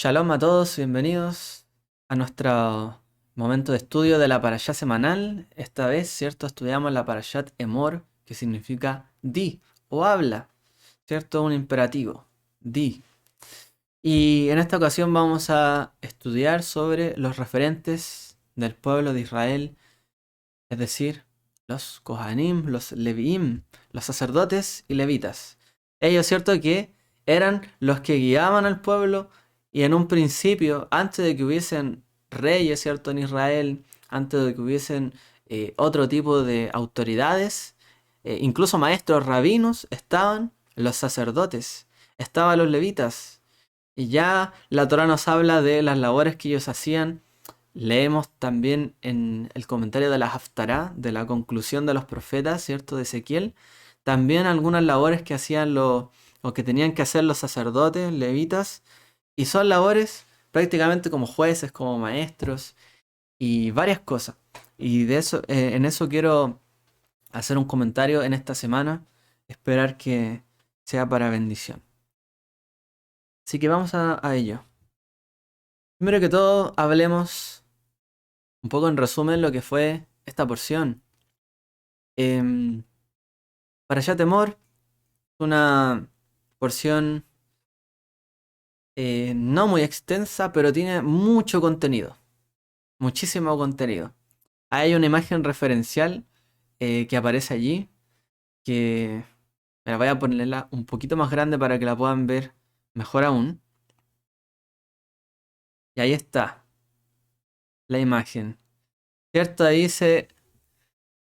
Shalom a todos, bienvenidos a nuestro momento de estudio de la parashá semanal. Esta vez, ¿cierto? Estudiamos la parashat Emor, que significa di o habla, ¿cierto? Un imperativo, di. Y en esta ocasión vamos a estudiar sobre los referentes del pueblo de Israel, es decir, los Kohanim, los Leviim, los sacerdotes y levitas. Ellos, ¿cierto? Que eran los que guiaban al pueblo y en un principio, antes de que hubiesen reyes, ¿cierto? En Israel, antes de que hubiesen otro tipo de autoridades, incluso maestros rabinos, estaban los sacerdotes, estaban los levitas. Y ya la Torá nos habla de las labores que ellos hacían. Leemos también en el comentario de la Haftará, de la conclusión de los profetas, ¿cierto? De Ezequiel, también algunas labores que hacían o que tenían que hacer los sacerdotes, levitas, y son labores prácticamente como jueces, como maestros, y varias cosas. Y de eso, en eso quiero hacer un comentario en esta semana, esperar que sea para bendición. Así que vamos a ello. Primero que todo, hablemos un poco en resumen lo que fue esta porción. Em, para ya temor, una porción no muy extensa, pero tiene mucho contenido, muchísimo contenido. Hay una imagen referencial que aparece allí, que me la voy a ponerla un poquito más grande para que la puedan ver mejor aún. Y ahí está la imagen, ¿cierto?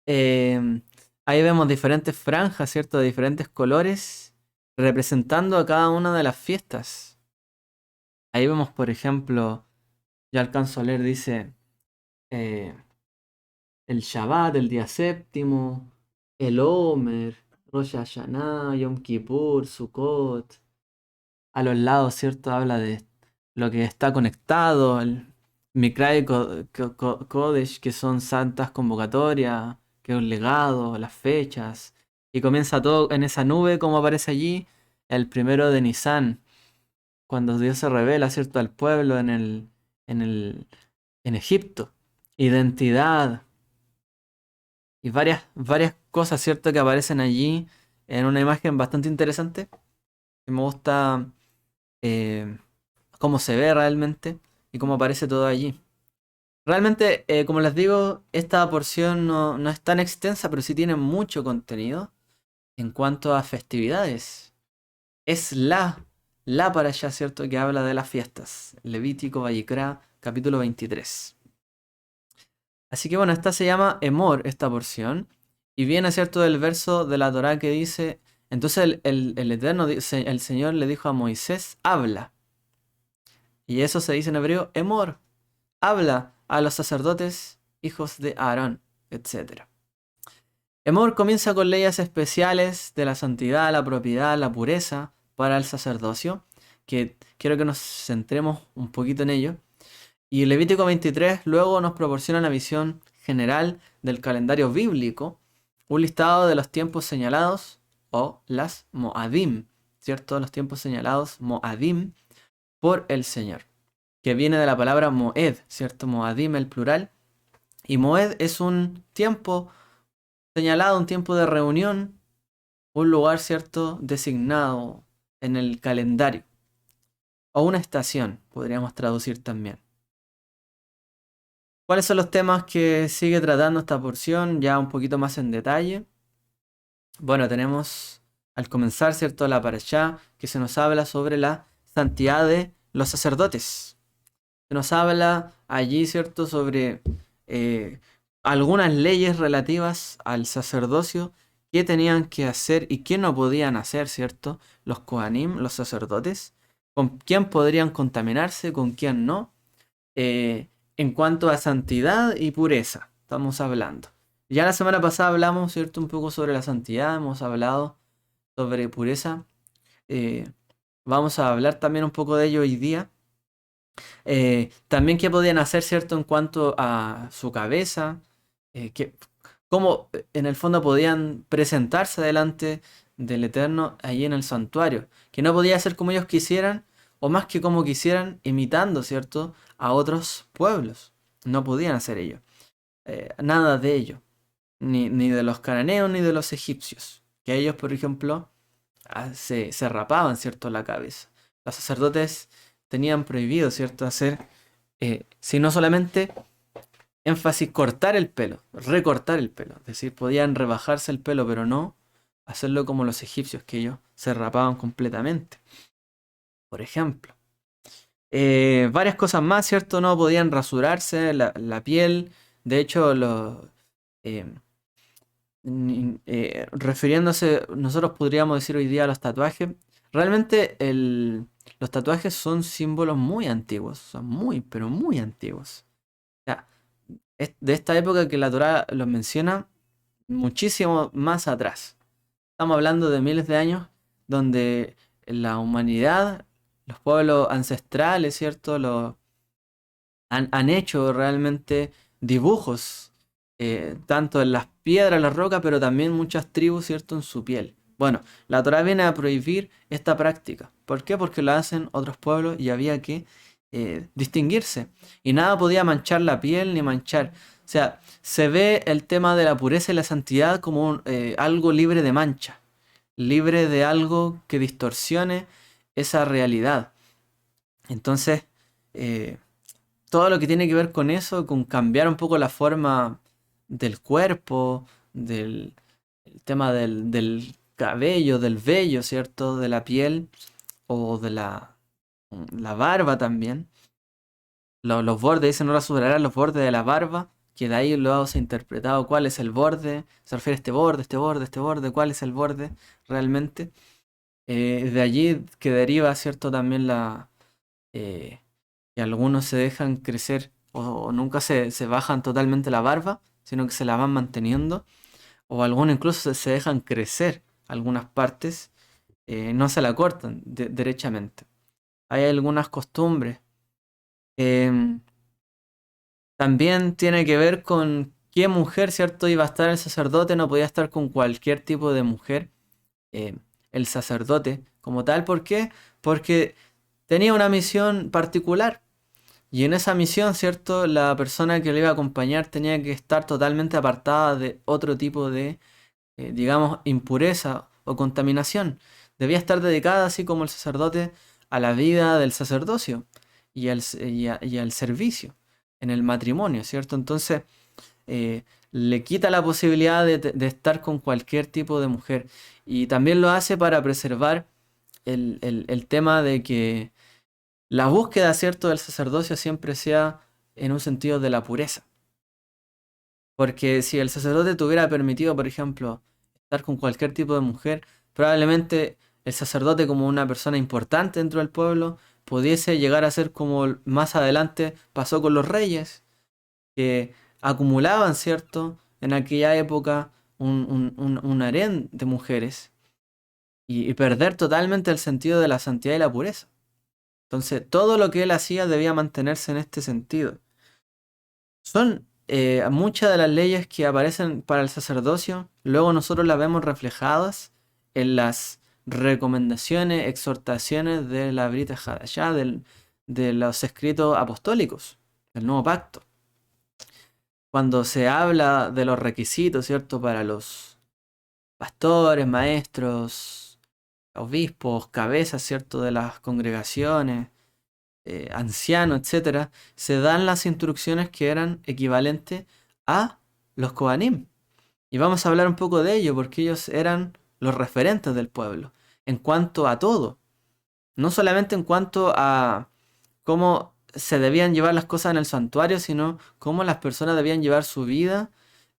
Em, ahí vemos diferentes franjas, ¿cierto? De diferentes colores, representando a cada una de las fiestas. Ahí vemos, por ejemplo, ya alcanzo a leer, dice eh, el Shabbat, el día séptimo, el Omer, Rosh Hashanah, Yom Kippur, Sukkot. A los lados, ¿cierto? Habla de lo que está conectado, el Mikra y Kodesh, que son santas convocatorias, que es un legado, las fechas. Y comienza todo en esa nube, como aparece allí, el primero de Nisan, cuando Dios se revela, ¿cierto?, al pueblo en el, en Egipto. Identidad y varias cosas, ¿cierto?, que aparecen allí en una imagen bastante interesante. Que me gusta eh, cómo se ve realmente y cómo aparece todo allí. Realmente, como les digo, esta porción no es tan extensa, pero sí tiene mucho contenido en cuanto a festividades. Es la para allá, ¿cierto?, que habla de las fiestas. Levítico, Vayikra, capítulo 23. Así que bueno, esta se llama Emor, esta porción. Y viene, ¿cierto?, del verso de la Torá que dice, entonces el Eterno, el Señor le dijo a Moisés, habla. Y eso se dice en hebreo, Emor, habla a los sacerdotes, hijos de Aarón, etc. Emor comienza con leyes especiales de la santidad, la propiedad, la pureza para el sacerdocio, que quiero que nos centremos un poquito en ello. Y Levítico 23 luego nos proporciona una visión general del calendario bíblico, un listado de los tiempos señalados o las Moadim, ¿cierto? Los tiempos señalados Moadim por el Señor, que viene de la palabra Moed, ¿cierto? Moadim el plural. Y Moed es un tiempo señalado, un tiempo de reunión, un lugar, ¿cierto?, designado en el calendario. O una estación, podríamos traducir también. ¿Cuáles son los temas que sigue tratando esta porción ya un poquito más en detalle? Bueno, tenemos al comenzar, ¿cierto?, la parashá, que se nos habla sobre la santidad de los sacerdotes. Se nos habla allí, ¿cierto?, sobre eh, algunas leyes relativas al sacerdocio, qué tenían que hacer y qué no podían hacer, ¿cierto? Los Kohanim, los sacerdotes, con quién podrían contaminarse, con quién no. Eh, en cuanto a santidad y pureza, estamos hablando. Ya la semana pasada hablamos, ¿cierto?, un poco sobre la santidad, hemos hablado sobre pureza. Eh, Vamos a hablar también un poco de ello hoy día. También qué podían hacer, ¿cierto?, en cuanto a su cabeza, cómo en el fondo podían presentarse delante del Eterno allí en el santuario, que no podía ser como ellos quisieran, o más que como quisieran, imitando, ¿cierto?, a otros pueblos. No podían hacer ello. Nada de ello. Ni de los cananeos ni de los egipcios. Que ellos, por ejemplo, se rapaban, ¿cierto?, la cabeza. Los sacerdotes tenían prohibido, ¿cierto?, hacer, sino solamente énfasis cortar el pelo, recortar el pelo. Es decir, podían rebajarse el pelo, pero no hacerlo como los egipcios, que ellos se rapaban completamente. Por ejemplo. Varias cosas más, ¿cierto? No podían rasurarse la piel. De hecho, eh, refiriéndose, nosotros podríamos decir hoy día a los tatuajes. Realmente los tatuajes son símbolos muy antiguos, son muy, pero muy antiguos. Ya, es de esta época que la Torá los menciona muchísimo más atrás. Estamos hablando de miles de años donde la humanidad, los pueblos ancestrales, ¿cierto? Han hecho realmente dibujos, tanto en las piedras, las rocas, pero también muchas tribus, ¿cierto?, en su piel. Bueno, la Torá viene a prohibir esta práctica. ¿Por qué? Porque lo hacen otros pueblos y había que distinguirse. Y nada podía manchar la piel ni manchar. O sea, se ve el tema de la pureza y la santidad como algo libre de mancha, libre de algo que distorsione esa realidad. Entonces, eh, todo lo que tiene que ver con eso, con cambiar un poco la forma del cuerpo, del el tema del cabello, del vello, ¿cierto? De la piel o de la barba también. Los bordes, dicen no superarán los bordes de la barba, que de ahí luego se ha interpretado cuál es el borde, se refiere a este borde, este borde, este borde, cuál es el borde realmente. De allí que deriva, ¿cierto? También eh, que algunos se dejan crecer o nunca se bajan totalmente la barba, sino que se la van manteniendo, o algunos incluso se dejan crecer algunas partes, no se la cortan derechamente. Hay algunas costumbres. Em, También tiene que ver con qué mujer, ¿cierto? Iba a estar el sacerdote, no podía estar con cualquier tipo de mujer, eh, el sacerdote como tal. ¿Por qué? Porque tenía una misión particular. Y en esa misión, ¿cierto? La persona que le iba a acompañar tenía que estar totalmente apartada de otro tipo de, digamos, impureza o contaminación. Debía estar dedicada, así como el sacerdote, a la vida del sacerdocio y al servicio en el matrimonio, ¿cierto? Entonces, le quita la posibilidad de estar con cualquier tipo de mujer. Y también lo hace para preservar el tema de que la búsqueda, ¿cierto?, del sacerdocio siempre sea en un sentido de la pureza. Porque si el sacerdote tuviera permitido, por ejemplo, estar con cualquier tipo de mujer, probablemente el sacerdote, como una persona importante dentro del pueblo, pudiese llegar a ser como más adelante pasó con los reyes, que acumulaban, ¿cierto?, en aquella época un harén de mujeres y perder totalmente el sentido de la santidad y la pureza. Entonces, todo lo que él hacía debía mantenerse en este sentido. Son muchas de las leyes que aparecen para el sacerdocio, luego nosotros las vemos reflejadas en las recomendaciones, exhortaciones de la Brita Hadashah, de los escritos apostólicos, del Nuevo Pacto. Cuando se habla de los requisitos, ¿cierto?, para los pastores, maestros, obispos, cabezas, ¿cierto?, de las congregaciones, anciano, etcétera, se dan las instrucciones que eran equivalentes a los Kohanim. Y vamos a hablar un poco de ello, porque ellos eran los referentes del pueblo, en cuanto a todo. No solamente en cuanto a cómo se debían llevar las cosas en el santuario, sino cómo las personas debían llevar su vida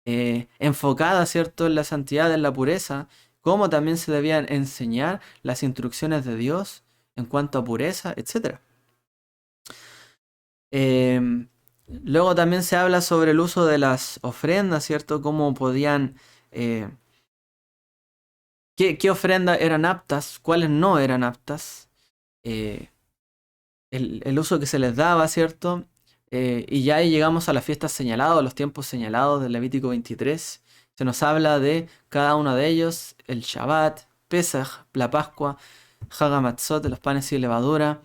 enfocada, ¿cierto?, en la santidad, en la pureza, cómo también se debían enseñar las instrucciones de Dios en cuanto a pureza, etcétera. Luego también se habla sobre el uso de las ofrendas, ¿cierto? Cómo podían, qué ofrendas eran aptas, cuáles no eran aptas, eh, el uso que se les daba, ¿cierto? Y ya ahí llegamos a las fiestas señaladas, a los tiempos señalados del Levítico 23. Se nos habla de cada uno de ellos, el Shabbat, Pesach, la Pascua, Hag HaMatzot, los panes sin levadura,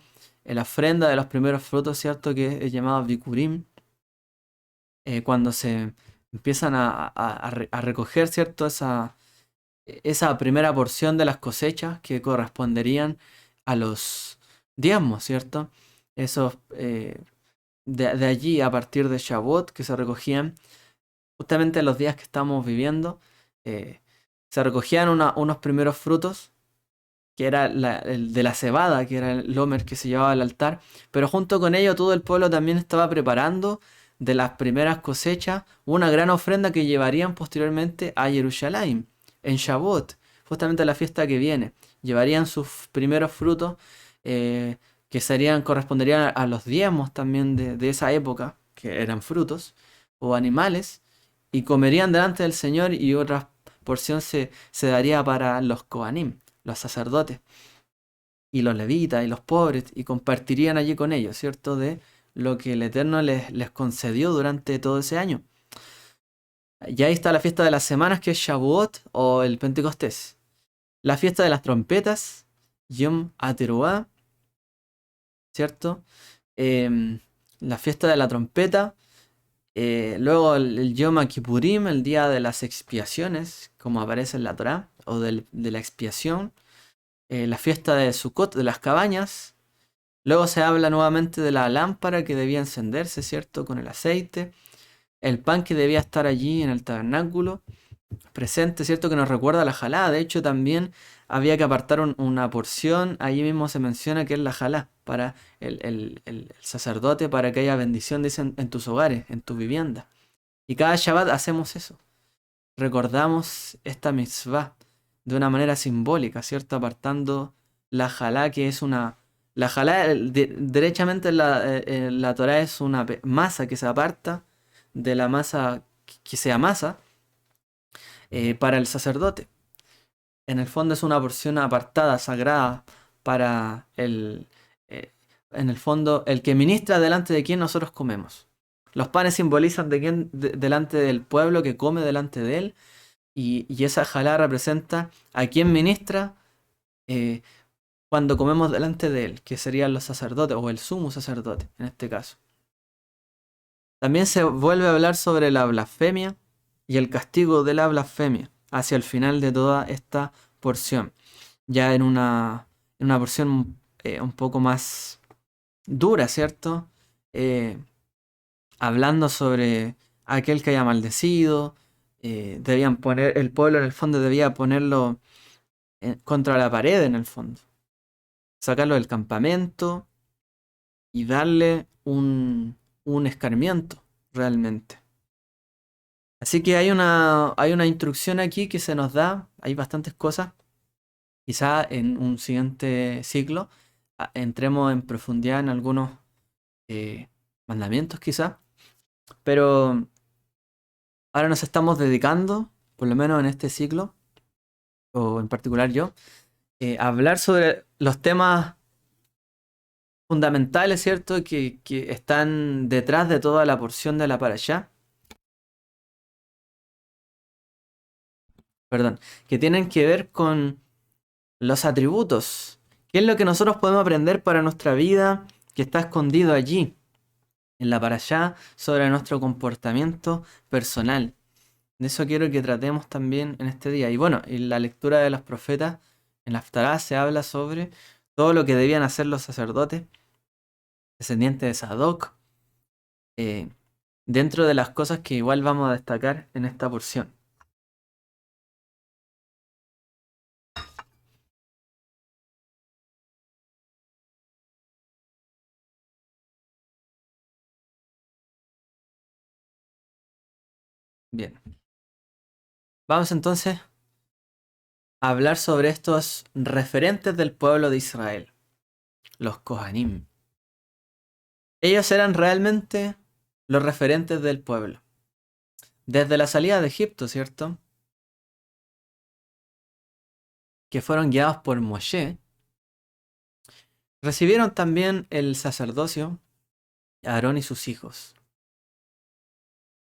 la ofrenda de los primeros frutos, ¿cierto? Que es llamado Bikurim, cuando se empiezan a recoger, ¿cierto? Esa primera porción de las cosechas que corresponderían a los diezmos, ¿cierto? Esos, de allí, a partir de Shavuot, que se recogían justamente en los días que estamos viviendo, se recogían unos primeros frutos, que era el de la cebada, que era el homer que se llevaba al altar, pero junto con ello todo el pueblo también estaba preparando de las primeras cosechas una gran ofrenda que llevarían posteriormente a Jerusalén, en Shavuot, justamente la fiesta que viene. Llevarían sus primeros frutos, que corresponderían a los diezmos también de esa época, que eran frutos o animales, y comerían delante del Señor, y otra porción se daría para los Kohanim, los sacerdotes, y los levitas y los pobres, y compartirían allí con ellos, ¿cierto? De lo que el Eterno les concedió durante todo ese año. Y ahí está la fiesta de las semanas, que es Shavuot o el Pentecostés. La fiesta de las trompetas, Yom HaTeruah, ¿cierto? La fiesta de la trompeta. Luego el Yom Kippurim, el día de las expiaciones, como aparece en la Torá, o de la expiación. La fiesta de Sukkot, de las cabañas. Luego se habla nuevamente de la lámpara que debía encenderse, ¿cierto? Con el aceite. El pan que debía estar allí en el tabernáculo presente, ¿cierto? Que nos recuerda a la jalá. De hecho, también había que apartar una porción. Allí mismo se menciona que es la jalá para el sacerdote, para que haya bendición, dicen, en tus hogares, en tu vivienda. Y cada Shabbat hacemos eso. Recordamos esta mitzvah de una manera simbólica, ¿cierto? Apartando la jalá, que es una... La jalá, derechamente la Torah, es una masa que se aparta de la masa que se amasa, para el sacerdote. En el fondo es una porción apartada, sagrada, para en el fondo, el que ministra delante de quien nosotros comemos. Los panes simbolizan delante del pueblo que come delante de él, y esa jalá representa a quien ministra, eh, cuando comemos delante de él, que serían los sacerdotes, o el sumo sacerdote en este caso. También se vuelve a hablar sobre la blasfemia y el castigo de la blasfemia hacia el final de toda esta porción. Ya en una porción, un poco más dura, ¿cierto? Hablando sobre aquel que haya maldecido. Debían poner, el pueblo en el fondo debía ponerlo contra la pared en el fondo. Sacarlo del campamento y darle un escarmiento realmente. Así que hay una instrucción aquí que se nos da, hay bastantes cosas. Quizá en un siguiente ciclo entremos en profundidad en algunos, eh, mandamientos quizá. Pero ahora nos estamos dedicando, por lo menos en este ciclo, o en particular yo, a hablar sobre los temas fundamentales, ¿cierto? Que están detrás de toda la porción de la parashá. Perdón, que tienen que ver con los atributos. ¿Qué es lo que nosotros podemos aprender para nuestra vida que está escondido allí, en la parashá, sobre nuestro comportamiento personal? De eso quiero que tratemos también en este día. Y bueno, en la lectura de los profetas, en la Haftará se habla sobre todo lo que debían hacer los sacerdotes, descendientes de Sadoc, eh, dentro de las cosas que igual vamos a destacar en esta porción. Bien, vamos entonces a hablar sobre estos referentes del pueblo de Israel, los Kohanim. Ellos eran realmente los referentes del pueblo. Desde la salida de Egipto, ¿cierto? Que fueron guiados por Moshe, recibieron también el sacerdocio Aarón y sus hijos.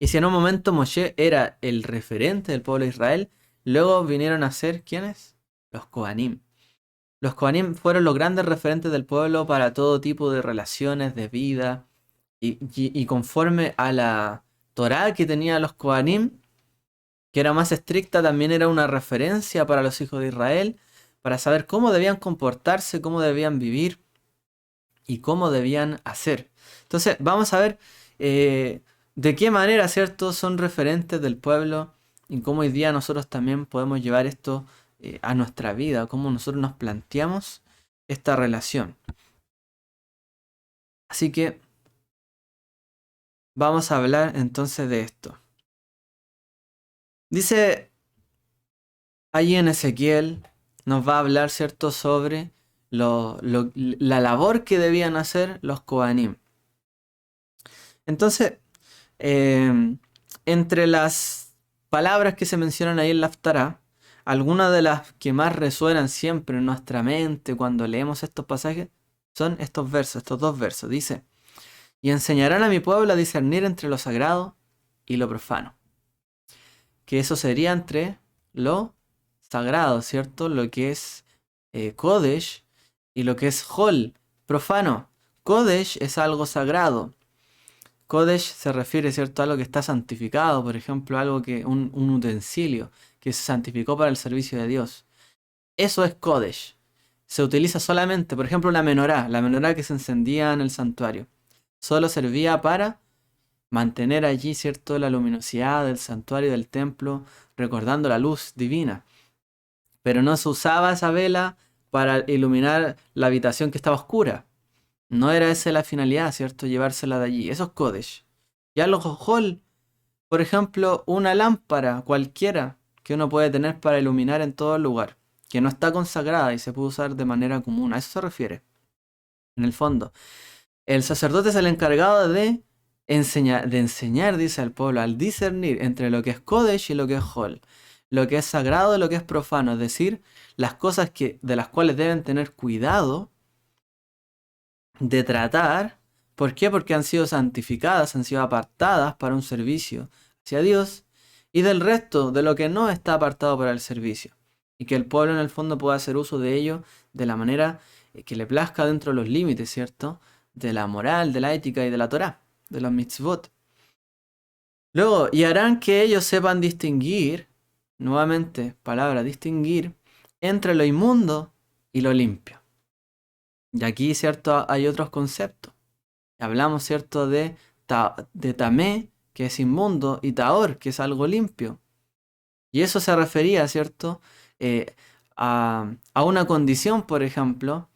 Y si en un momento Moshe era el referente del pueblo de Israel, luego vinieron a ser, ¿quiénes? Los Kohanim. Los Kohanim fueron los grandes referentes del pueblo para todo tipo de relaciones, de vida, y conforme a la Torá que tenían los Kohanim, que era más estricta, también era una referencia para los hijos de Israel, para saber cómo debían comportarse, cómo debían vivir y cómo debían hacer. Entonces, vamos a ver de qué manera, ¿cierto?, son referentes del pueblo y cómo hoy día nosotros también podemos llevar esto a nuestra vida, cómo nosotros nos planteamos esta relación. Así que vamos a hablar entonces de esto. Dice allí en Ezequiel, nos va a hablar, ¿cierto?, sobre la labor que debían hacer los Kohanim. Entonces, entre las palabras que se mencionan ahí en la Haftará, algunas de las que más resuenan siempre en nuestra mente cuando leemos estos pasajes son estos versos, estos dos versos. Dice, y enseñarán a mi pueblo a discernir entre lo sagrado y lo profano. Que eso sería entre lo sagrado, ¿cierto? Lo que es Kodesh y lo que es Hol, profano. Kodesh es algo sagrado. Kodesh se refiere, ¿cierto?, a algo que está santificado, por ejemplo, algo que un utensilio que se santificó para el servicio de Dios. Eso es Kodesh. Se utiliza solamente, por ejemplo, la menorá que se encendía en el santuario. Solo servía para mantener allí, ¿cierto?, la luminosidad del santuario del templo, recordando la luz divina. Pero no se usaba esa vela para iluminar la habitación que estaba oscura. No era esa la finalidad, ¿cierto?, llevársela de allí. Eso es Kodesh. Ya los Hol, por ejemplo, una lámpara cualquiera que uno puede tener para iluminar en todo lugar, que no está consagrada y se puede usar de manera común. A eso se refiere, en el fondo. El sacerdote es el encargado de enseñar, dice al pueblo, al discernir entre lo que es Kodesh y lo que es Hol. Lo que es sagrado y lo que es profano. Es decir, las cosas de las cuales deben tener cuidado de tratar. ¿Por qué? Porque han sido santificadas, han sido apartadas para un servicio hacia Dios, y del resto de lo que no está apartado para el servicio. Y que el pueblo en el fondo pueda hacer uso de ello de la manera que le plazca dentro de los límites, ¿cierto?, de la moral, de la ética y de la Torá, de los mitzvot. Luego, y harán que ellos sepan distinguir, nuevamente, palabra distinguir, entre lo inmundo y lo limpio. Y aquí, ¿cierto?, hay otros conceptos. Hablamos, ¿cierto?, de tamé, que es inmundo, y taor, que es algo limpio. Y eso se refería, ¿cierto?, a una condición, por ejemplo,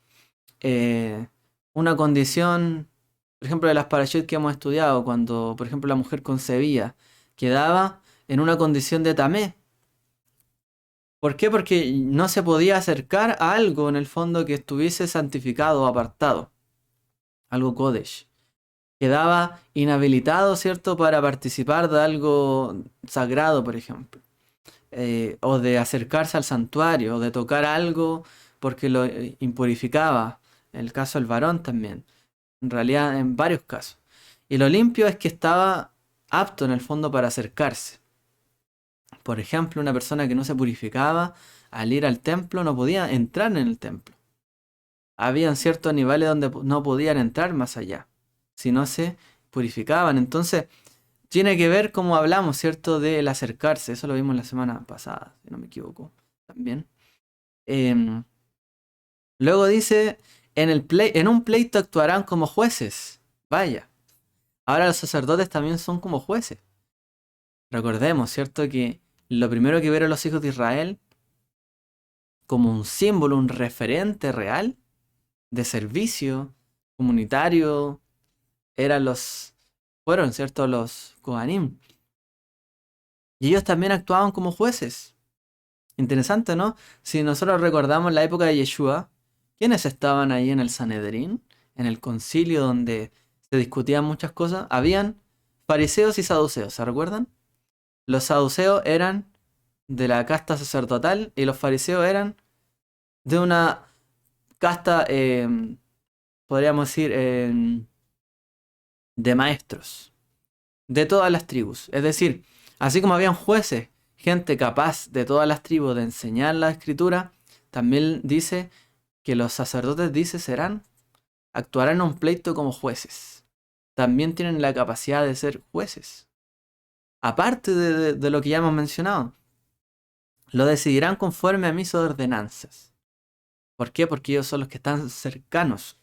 una condición, por ejemplo, de las parashot que hemos estudiado, cuando, por ejemplo, la mujer concebía, quedaba en una condición de tamé. ¿Por qué? Porque no se podía acercar a algo en el fondo que estuviese santificado o apartado. Algo Kodesh. Quedaba inhabilitado, ¿cierto?, para participar de algo sagrado, por ejemplo. O de acercarse al santuario, o de tocar algo porque lo impurificaba. En el caso del varón también. En realidad, en varios casos. Y lo limpio es que estaba apto en el fondo para acercarse. Por ejemplo, una persona que no se purificaba al ir al templo no podía entrar en el templo. Habían ciertos niveles donde no podían entrar más allá, si no se purificaban. Entonces, tiene que ver como hablamos, ¿cierto?, del acercarse. Eso lo vimos la semana pasada, si no me equivoco, también. Luego dice, en un pleito actuarán como jueces. Vaya. Ahora los sacerdotes también son como jueces. Recordemos, ¿cierto?, que lo primero que vieron los hijos de Israel como un símbolo, un referente real de servicio comunitario, fueron, ¿cierto?, los Kohanim. Y ellos también actuaban como jueces. Interesante, ¿no? Si nosotros recordamos la época de Yeshua, ¿quiénes estaban ahí en el Sanedrín? En el concilio donde se discutían muchas cosas. Habían fariseos y saduceos, ¿se recuerdan? Los saduceos eran de la casta sacerdotal y los fariseos eran de una casta, podríamos decir, de maestros, de todas las tribus. Es decir, así como habían jueces, gente capaz de todas las tribus de enseñar la escritura, también dice que los sacerdotes, dice, actuarán en un pleito como jueces. También tienen la capacidad de ser jueces. Aparte de lo que ya hemos mencionado, lo decidirán conforme a mis ordenanzas. ¿Por qué? Porque ellos son los que están cercanos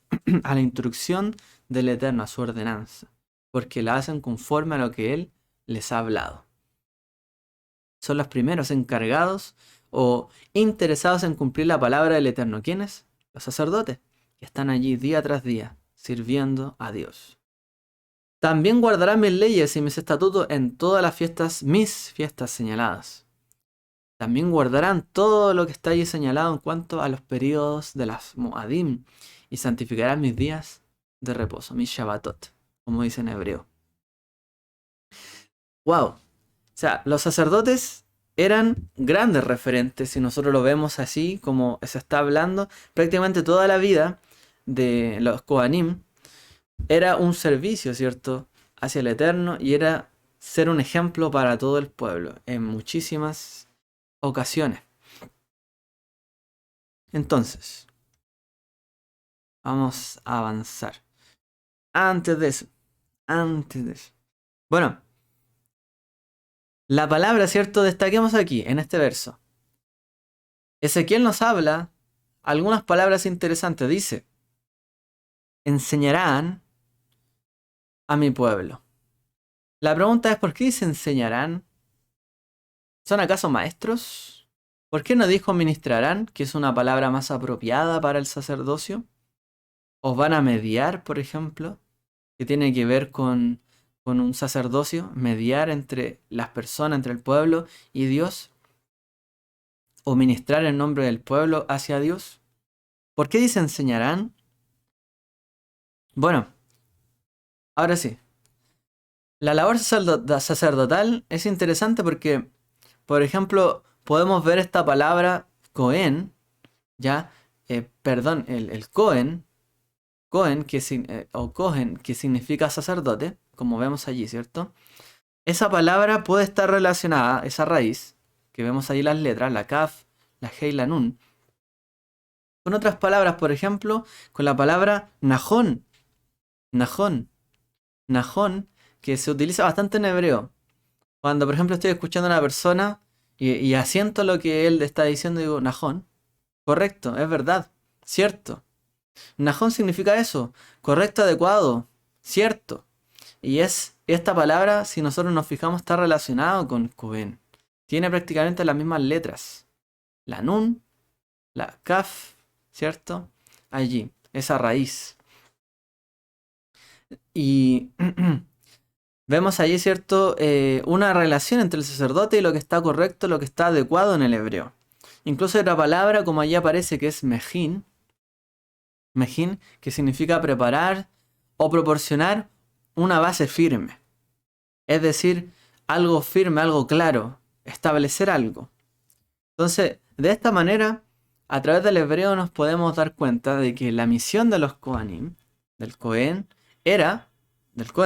a la instrucción del Eterno, a su ordenanza. Porque la hacen conforme a lo que Él les ha hablado. Son los primeros encargados o interesados en cumplir la palabra del Eterno. ¿Quiénes? Los sacerdotes, que están allí día tras día, sirviendo a Dios. También guardarán mis leyes y mis estatutos en todas las fiestas, mis fiestas señaladas. También guardarán todo lo que está allí señalado en cuanto a los periodos de las Moadim y santificarán mis días de reposo, mis Shabbatot, como dice en hebreo. ¡Wow! O sea, los sacerdotes eran grandes referentes, si nosotros lo vemos así, como se está hablando, prácticamente toda la vida de los Kohanim era un servicio, ¿cierto?, hacia el Eterno, y era ser un ejemplo para todo el pueblo en muchísimas ocasiones. Entonces, vamos a avanzar. Antes de eso. Bueno, la palabra, ¿cierto? Destaquemos aquí, en este verso. Ezequiel nos habla algunas palabras interesantes. Dice, enseñarán a mi pueblo. La pregunta es, ¿por qué dice enseñarán? ¿Son acaso maestros? ¿Por qué no dijo ministrarán, que es una palabra más apropiada para el sacerdocio? ¿Os van a mediar, por ejemplo? Que tiene que ver con un sacerdocio, mediar entre las personas, entre el pueblo y Dios. ¿O ministrar en nombre del pueblo hacia Dios? ¿Por qué dice enseñarán? Bueno, ahora sí. La labor sacerdotal es interesante porque, por ejemplo, podemos ver esta palabra Cohen, ya, el Cohen, o Cohen, que significa sacerdote, como vemos allí, ¿cierto? Esa palabra puede estar relacionada, esa raíz, que vemos ahí las letras, la Kaf, la He y la Nun, con otras palabras, por ejemplo, con la palabra Najón, que se utiliza bastante en hebreo. Cuando, por ejemplo, estoy escuchando a una persona y asiento lo que él está diciendo, digo, Najón. Correcto, es verdad, cierto. Najón significa eso, correcto, adecuado, cierto. Y esta palabra, si nosotros nos fijamos, está relacionado con Cohen. Tiene prácticamente las mismas letras. La Nun, la Kaf, ¿cierto? Allí, esa raíz. Y vemos allí, ¿cierto? Una relación entre el sacerdote y lo que está correcto, lo que está adecuado en el hebreo. Incluso hay otra palabra, como allí aparece, que es mejin, que significa preparar o proporcionar una base firme. Es decir, algo firme, algo claro, establecer algo. Entonces, de esta manera, a través del hebreo nos podemos dar cuenta de que la misión de los Kohanim, del Cohen,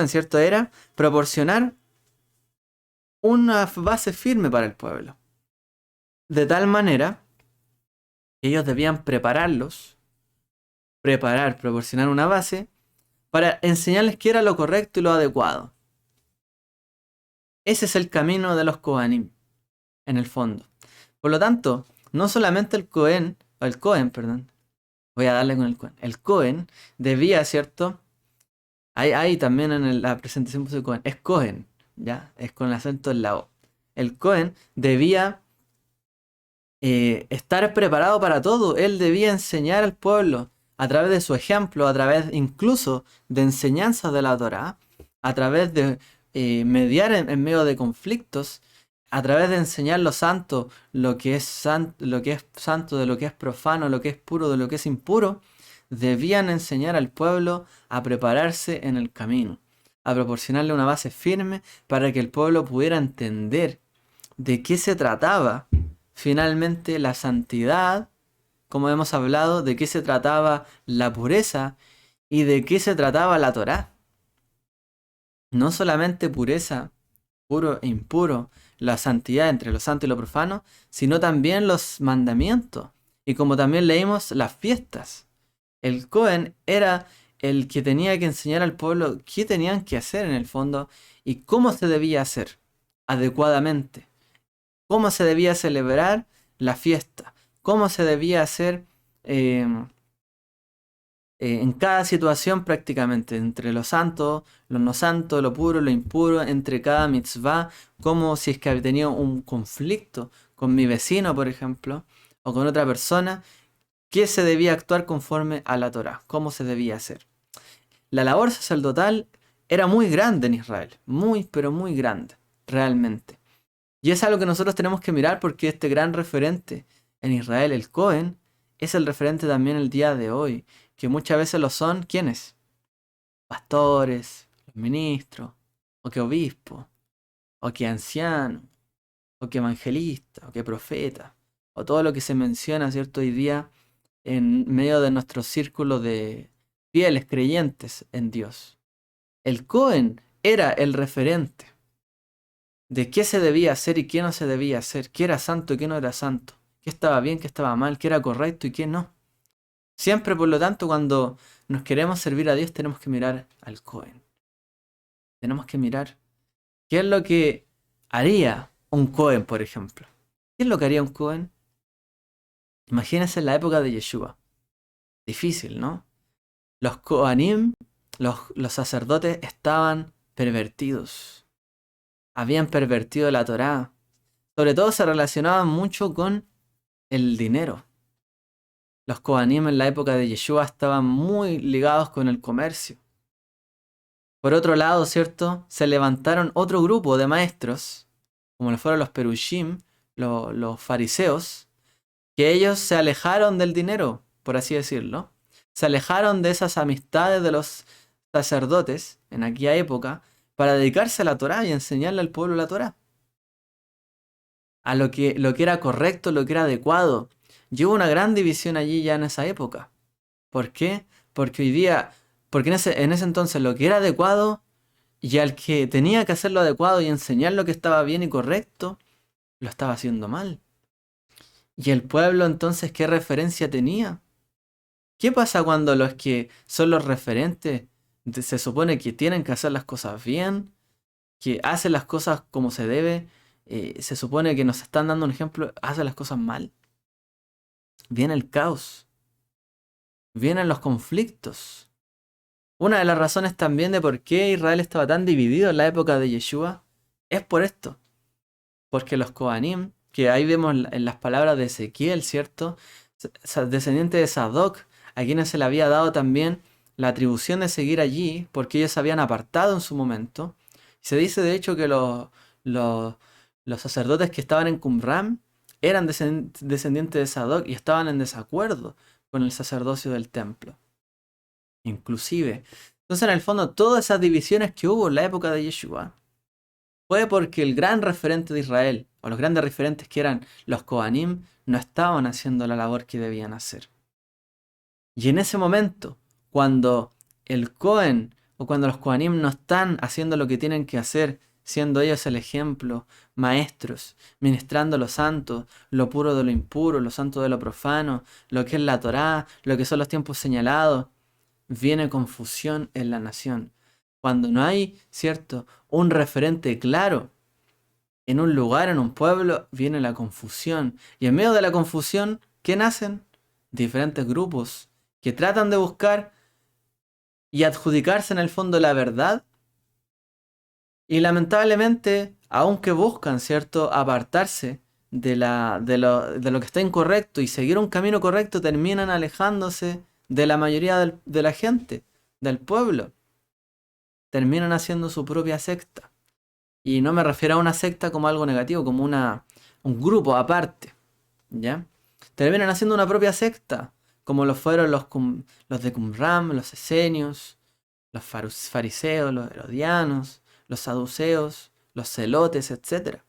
¿cierto? Era proporcionar una base firme para el pueblo. De tal manera que ellos debían proporcionar una base para enseñarles qué era lo correcto y lo adecuado. Ese es el camino de los Kohanim, en el fondo. Por lo tanto, no solamente el Cohen, voy a darle con el Cohen. El Cohen debía, ¿cierto? Ahí también en la presentación puse Cohen. Es Cohen, ¿ya? Es con el acento en la O. El Cohen debía estar preparado para todo. Él debía enseñar al pueblo a través de su ejemplo, a través incluso de enseñanzas de la Torá, a través de mediar en medio de conflictos, a través de enseñar lo santo, lo que es santo, de lo que es profano, lo que es puro, de lo que es impuro. Debían enseñar al pueblo a prepararse en el camino, a proporcionarle una base firme para que el pueblo pudiera entender de qué se trataba finalmente la santidad, como hemos hablado, de qué se trataba la pureza y de qué se trataba la Torá. No solamente pureza, puro e impuro, la santidad entre lo santo y lo profano, sino también los mandamientos Y como también leímos, las fiestas. El Cohen era el que tenía que enseñar al pueblo qué tenían que hacer en el fondo y cómo se debía hacer adecuadamente. Cómo se debía celebrar la fiesta. Cómo se debía hacer eh, en cada situación prácticamente, entre lo santo, lo no santo, lo puro, lo impuro, entre cada mitzvah, como si es que había tenido un conflicto con mi vecino, por ejemplo, o con otra persona, qué se debía actuar conforme a la Torá, cómo se debía hacer. La labor sacerdotal era muy grande en Israel, muy, pero muy grande, realmente. Y es algo que nosotros tenemos que mirar porque este gran referente en Israel, el Cohen, es el referente también el día de hoy, que muchas veces lo son, ¿quiénes? Pastores, los ministros, o que obispos, o que ancianos, o que evangelistas, o que profetas, o todo lo que se menciona, ¿cierto? Hoy día en medio de nuestro círculo de fieles creyentes en Dios. El Cohen era el referente de qué se debía hacer y qué no se debía hacer, qué era santo y qué no era santo, qué estaba bien, qué estaba mal, qué era correcto y qué no. Siempre, por lo tanto, cuando nos queremos servir a Dios, tenemos que mirar al Cohen. Tenemos que mirar qué es lo que haría un Cohen, por ejemplo. ¿Qué es lo que haría un Cohen? Imagínense en la época de Yeshua. Difícil, ¿no? Los Kohanim, los sacerdotes, estaban pervertidos. Habían pervertido la Torá. Sobre todo se relacionaban mucho con el dinero. Los Kohanim en la época de Yeshua estaban muy ligados con el comercio. Por otro lado, ¿cierto? Se levantaron otro grupo de maestros, como lo fueron los Perushim, los fariseos, que ellos se alejaron del dinero, por así decirlo. Se alejaron de esas amistades de los sacerdotes en aquella época para dedicarse a la Torá y enseñarle al pueblo la Torá. A lo que era correcto, lo que era adecuado. Y hubo una gran división allí ya en esa época. ¿Por qué? Porque hoy día, porque en ese entonces lo que era adecuado y al que tenía que hacer lo adecuado y enseñar lo que estaba bien y correcto, lo estaba haciendo mal. ¿Y el pueblo entonces qué referencia tenía? ¿Qué pasa cuando los que son los referentes se supone que tienen que hacer las cosas bien, que hacen las cosas como se debe, se supone que nos están dando un ejemplo, hacen las cosas mal? Viene el caos, vienen los conflictos. Una de las razones también de por qué Israel estaba tan dividido en la época de Yeshua es por esto. Porque los Kohanim, que ahí vemos en las palabras de Ezequiel, ¿cierto? Descendiente de Sadoc, a quienes se le había dado también la atribución de seguir allí, porque ellos se habían apartado en su momento. Se dice de hecho que los, los sacerdotes que estaban en Qumran eran descendientes de Sadoc y estaban en desacuerdo con el sacerdocio del templo. Inclusive. Entonces, en el fondo, todas esas divisiones que hubo en la época de Yeshua fue porque el gran referente de Israel, o los grandes referentes que eran los Kohanim, no estaban haciendo la labor que debían hacer. Y en ese momento, cuando el Cohen o cuando los Kohanim no están haciendo lo que tienen que hacer, siendo ellos el ejemplo, maestros, ministrando lo santo, lo puro de lo impuro, lo santo de lo profano, lo que es la Torá, lo que son los tiempos señalados, viene confusión en la nación. Cuando no hay, ¿cierto?, un referente claro en un lugar, en un pueblo, viene la confusión. Y en medio de la confusión, ¿qué nacen? Diferentes grupos que tratan de buscar y adjudicarse en el fondo la verdad. Y lamentablemente, aunque buscan, ¿cierto?, apartarse de lo que está incorrecto y seguir un camino correcto, terminan alejándose de la mayoría de la gente, del pueblo. Terminan haciendo su propia secta. Y no me refiero a una secta como algo negativo, como un grupo aparte, ¿ya? Terminan haciendo una propia secta, como lo fueron los de Qumran, los esenios, los fariseos, los herodianos, los saduceos, los celotes, etc.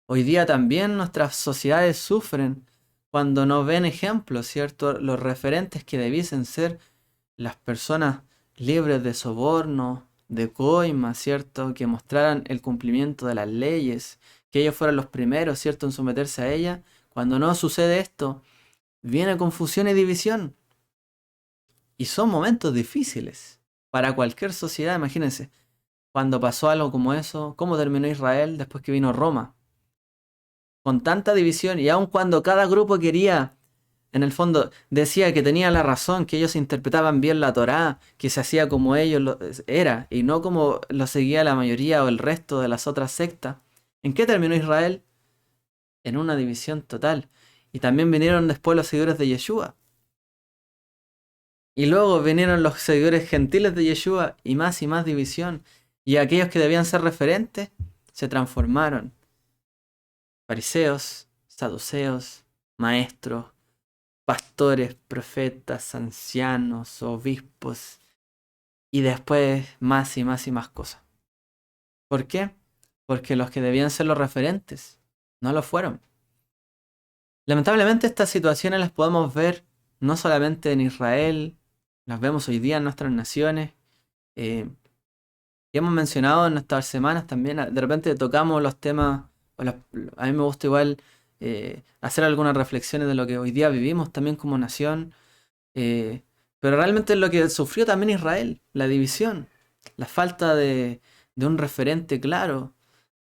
Hoy día también nuestras sociedades sufren cuando no ven ejemplos, ¿cierto? Los referentes que debiesen ser las personas libres de soborno, de coima, ¿cierto? Que mostraran el cumplimiento de las leyes, que ellos fueran los primeros, ¿cierto?, en someterse a ellas, Cuando no sucede esto, viene confusión y división. Y son momentos difíciles para cualquier sociedad. Imagínense, cuando pasó algo como eso, ¿cómo terminó Israel después que vino Roma? Con tanta división, y aun cuando cada grupo quería, en el fondo, decía que tenía la razón, que ellos interpretaban bien la Torá, que se hacía como ellos era, y no como lo seguía la mayoría o el resto de las otras sectas. ¿En qué terminó Israel? En una división total. Y también vinieron después los seguidores de Yeshua. Y luego vinieron los seguidores gentiles de Yeshua y más división. Y aquellos que debían ser referentes se transformaron. Fariseos, saduceos, maestros, pastores, profetas, ancianos, obispos. Y después más y más cosas. ¿Por qué? Porque los que debían ser los referentes no lo fueron. Lamentablemente estas situaciones las podemos ver no solamente en Israel, las vemos hoy día en nuestras naciones. Y hemos mencionado en nuestras semanas también, de repente tocamos los temas, a mí me gusta igual hacer algunas reflexiones de lo que hoy día vivimos también como nación, pero realmente es lo que sufrió también Israel, la división, la falta de un referente claro,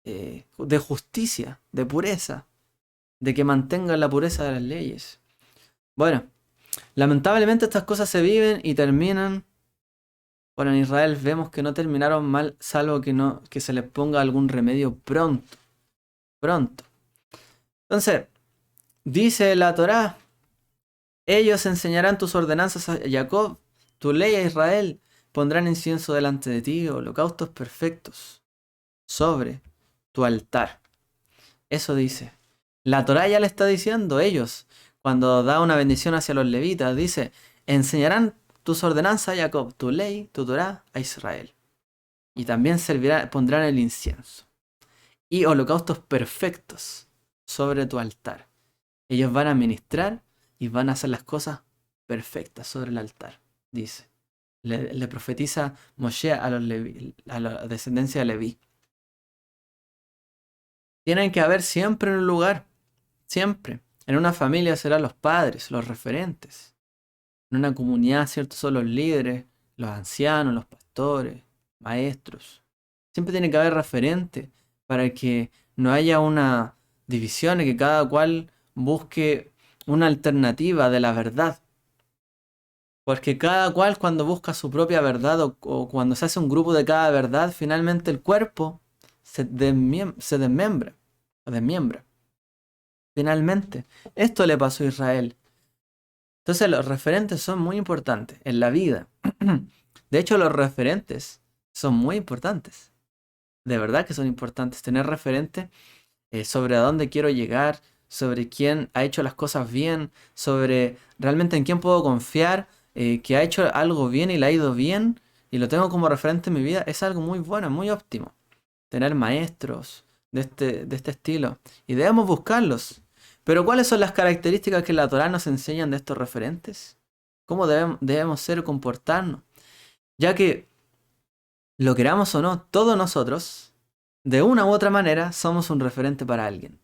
de justicia, de pureza, de que mantenga la pureza de las leyes. Bueno, lamentablemente estas cosas se viven y terminan. Bueno, en Israel vemos que no terminaron mal, salvo que se les ponga algún remedio pronto. Pronto. Entonces, dice la Torá, ellos enseñarán tus ordenanzas a Jacob, tu ley a Israel, pondrán incienso delante de ti, holocaustos perfectos, sobre tu altar. Eso dice. La Torá ya le está diciendo ellos, cuando da una bendición hacia los levitas, dice, enseñarán tus ordenanzas a Jacob, tu ley, tu Torá a Israel. Y también pondrán el incienso. Y holocaustos perfectos sobre tu altar. Ellos van a ministrar y van a hacer las cosas perfectas sobre el altar, dice. Le profetiza Moshe a la descendencia de Leví. Tienen que haber siempre en un lugar, siempre. En una familia serán los padres, los referentes. En una comunidad, ¿cierto? Son los líderes, los ancianos, los pastores, maestros. Siempre tiene que haber referente para que no haya una división y que cada cual busque una alternativa de la verdad. Porque cada cual cuando busca su propia verdad o cuando se hace un grupo de cada verdad, finalmente el cuerpo se desmembra o desmiembra. Finalmente, esto le pasó a Israel. Entonces los referentes son muy importantes en la vida. De hecho, los referentes son muy importantes. De verdad que son importantes. Tener referentes sobre a dónde quiero llegar, sobre quién ha hecho las cosas bien, sobre realmente en quién puedo confiar, que ha hecho algo bien y le ha ido bien y lo tengo como referente en mi vida, es algo muy bueno, muy óptimo. Tener maestros de este estilo. Y debemos buscarlos. Pero ¿cuáles son las características que la Torá nos enseñan de estos referentes? ¿Cómo debemos ser o comportarnos? Ya que, lo queramos o no, todos nosotros, de una u otra manera, somos un referente para alguien.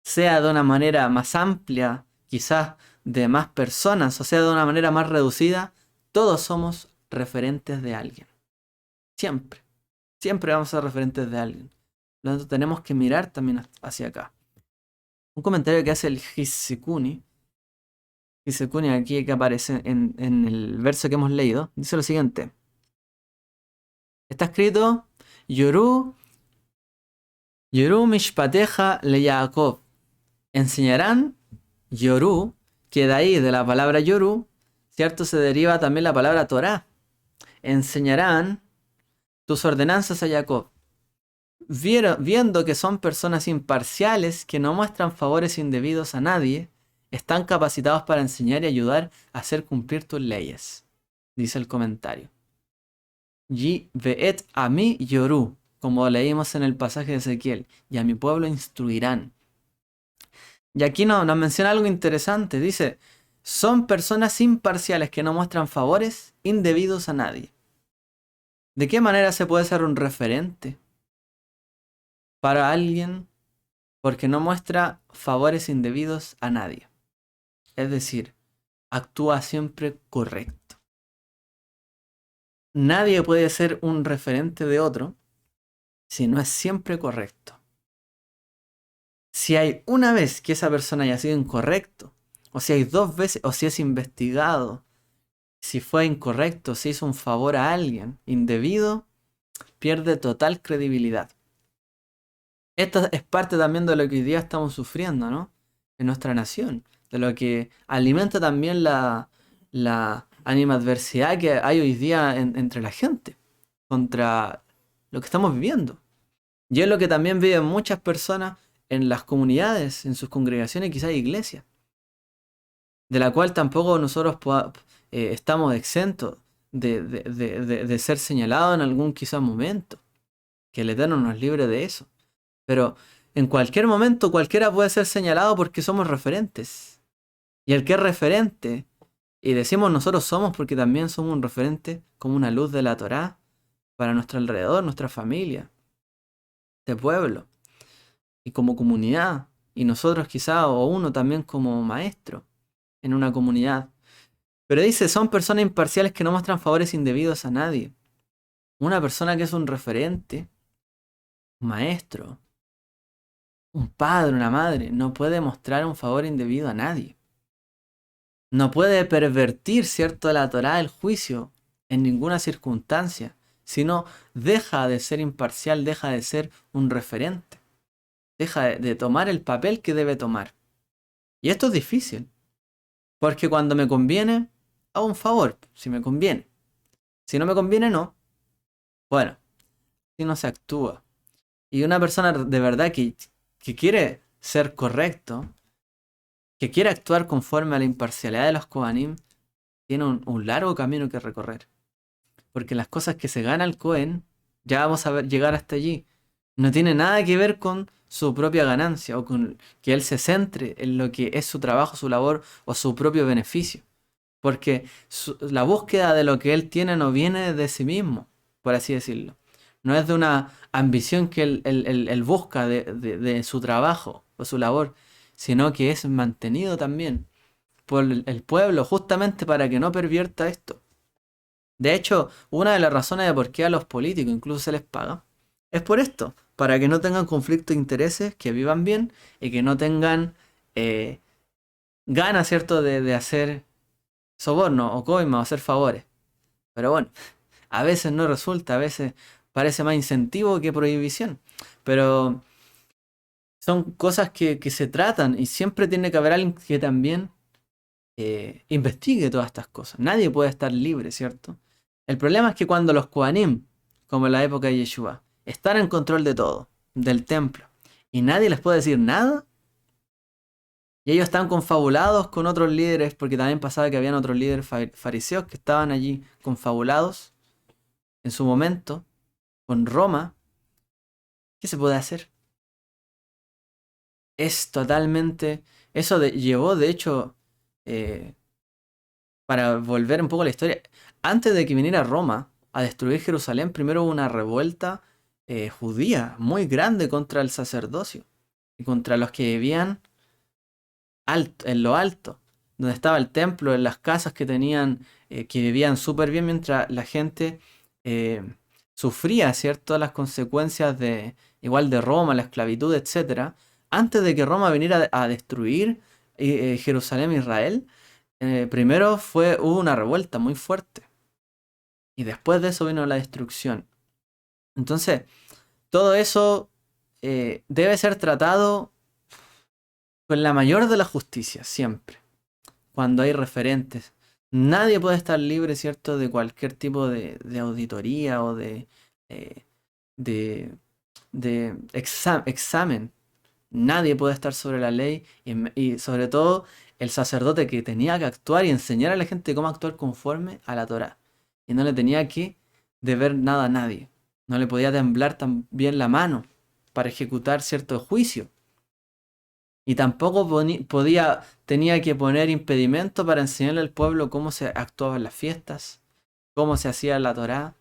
Sea de una manera más amplia, quizás de más personas, o sea de una manera más reducida, todos somos referentes de alguien. Siempre. Siempre vamos a ser referentes de alguien. Por lo tanto, tenemos que mirar también hacia acá. Un comentario que hace el Hisekuni aquí que aparece en el verso que hemos leído, dice lo siguiente. Está escrito, Yoru Mishpateja le Yaakov. Enseñarán Yoru, que de ahí de la palabra Yoru, ¿cierto? Se deriva también la palabra Torah. Enseñarán tus ordenanzas a Jacob. Viendo que son personas imparciales que no muestran favores indebidos a nadie, están capacitados para enseñar y ayudar a hacer cumplir tus leyes, dice el comentario. Y veet a mí yoru, como leímos en el pasaje de Ezequiel, y a mi pueblo instruirán. Y aquí nos menciona algo interesante, dice, son personas imparciales que no muestran favores indebidos a nadie. ¿De qué manera se puede ser un referente para alguien porque no muestra favores indebidos a nadie. Es decir, actúa siempre correcto. Nadie puede ser un referente de otro si no es siempre correcto. Si hay una vez que esa persona haya sido incorrecto, o si hay dos veces, o si es investigado, si fue incorrecto, si hizo un favor a alguien indebido, pierde total credibilidad. Esto es parte también de lo que hoy día estamos sufriendo, ¿no? En nuestra nación. De lo que alimenta también la animadversidad que hay hoy día entre la gente. Contra lo que estamos viviendo. Y es lo que también viven muchas personas en las comunidades, en sus congregaciones, quizás iglesias. De la cual tampoco nosotros estamos exentos de ser señalados en algún quizás momento. Que el Eterno nos libre de eso. Pero en cualquier momento cualquiera puede ser señalado porque somos referentes. Y el que es referente, y decimos nosotros somos porque también somos un referente como una luz de la Torá para nuestro alrededor, nuestra familia, de pueblo y como comunidad. Y nosotros quizá o uno también como maestro en una comunidad. Pero dice, son personas imparciales que no muestran favores indebidos a nadie. Una persona que es un referente, un maestro, un padre, una madre, no puede mostrar un favor indebido a nadie. No puede pervertir, ¿cierto?, la Torá, el juicio, en ninguna circunstancia, sino deja de ser imparcial, deja de ser un referente, deja de tomar el papel que debe tomar. Y esto es difícil, porque cuando me conviene, hago un favor, si me conviene. Si no me conviene, no. Bueno, si no se actúa. Y una persona de verdad que quiere ser correcto, que quiere actuar conforme a la imparcialidad de los Kohanim, tiene un largo camino que recorrer. Porque las cosas que se gana el Cohen, ya vamos a llegar hasta allí, no tiene nada que ver con su propia ganancia o con que él se centre en lo que es su trabajo, su labor o su propio beneficio. Porque la búsqueda de lo que él tiene no viene de sí mismo, por así decirlo. No es de una ambición que él busca de su trabajo o su labor, sino que es mantenido también por el pueblo justamente para que no pervierta esto. De hecho, una de las razones de por qué a los políticos incluso se les paga es por esto, para que no tengan conflicto de intereses, que vivan bien y que no tengan eh, ganas, ¿cierto?, de hacer soborno o coima o hacer favores. Pero bueno, a veces no resulta, a veces parece más incentivo que prohibición. Pero son cosas que se tratan y siempre tiene que haber alguien que también investigue todas estas cosas. Nadie puede estar libre, ¿cierto? El problema es que cuando los Kohanim, como en la época de Yeshua, están en control de todo, del templo, y nadie les puede decir nada, y ellos están confabulados con otros líderes, porque también pasaba que habían otros líderes fariseos que estaban allí confabulados en su momento con Roma, ¿qué se puede hacer? Es totalmente... Eso llevó, de hecho, eh, para volver un poco a la historia, antes de que viniera Roma a destruir Jerusalén, primero hubo una revuelta judía muy grande contra el sacerdocio y contra los que vivían en lo alto, donde estaba el templo, en las casas que tenían, que vivían súper bien mientras la gente eh, sufría, ¿cierto?, las consecuencias de, igual de Roma, la esclavitud, etcétera. Antes de que Roma viniera a destruir Jerusalén e Israel, primero hubo una revuelta muy fuerte. Y después de eso vino la destrucción. Entonces, todo eso debe ser tratado con la mayor de la justicia, siempre. Cuando hay referentes. Nadie puede estar libre, ¿cierto?, de cualquier tipo de auditoría o eh, de, examen. Nadie puede estar sobre la ley y sobre todo el sacerdote que tenía que actuar y enseñar a la gente cómo actuar conforme a la Torá. Y no le tenía que deber nada a nadie. No le podía temblar tan bien la mano para ejecutar cierto juicio. Y tampoco tenía que poner impedimento para enseñarle al pueblo cómo se actuaba en las fiestas, cómo se hacía la Torá,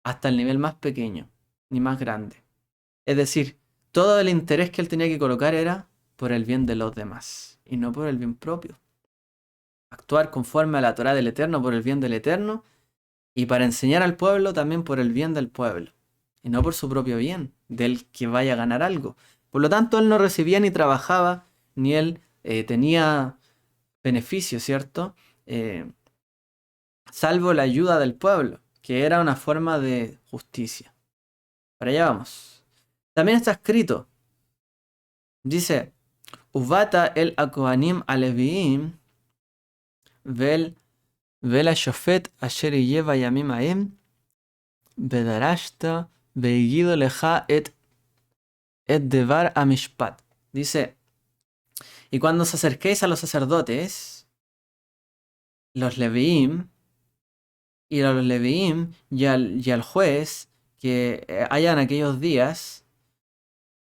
hasta el nivel más pequeño, ni más grande. Es decir, todo el interés que él tenía que colocar era por el bien de los demás y no por el bien propio. Actuar conforme a la Torá del Eterno por el bien del Eterno y para enseñar al pueblo también por el bien del pueblo y no por su propio bien, del que vaya a ganar algo. Por lo tanto, él no recibía ni trabajaba, ni él tenía beneficio, ¿cierto? Salvo la ayuda del pueblo, que era una forma de justicia. Para allá vamos. También está escrito, dice, Uvata el Akohanim Aleviim vel השופט אשר יהיה בימים ההם, ודרשת והגידו לך את דבר המשפט. Dice, y cuando os acerquéis a los sacerdotes, los leviim, y a los leviim y al juez que hayan aquellos días,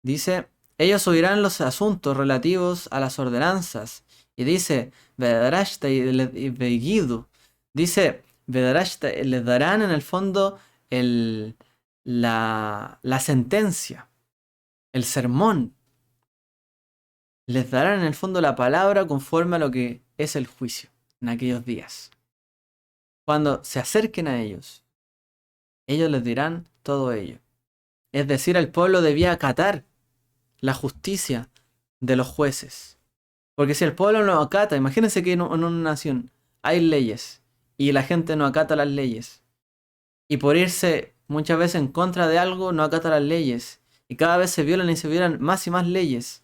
dice, ellos oirán los asuntos relativos a las ordenanzas. Y dice, Vedarashta y Vegidu. Dice, Vedarashta, les darán en el fondo la sentencia, el sermón. Les darán en el fondo la palabra conforme a lo que es el juicio en aquellos días. Cuando se acerquen a ellos les dirán todo ello. Es decir, el pueblo debía acatar la justicia de los jueces. Porque si el pueblo no acata, imagínense que en una nación hay leyes y la gente no acata las leyes. Y por irse muchas veces en contra de algo, no acata las leyes. Y cada vez se violan y se violan más y más leyes.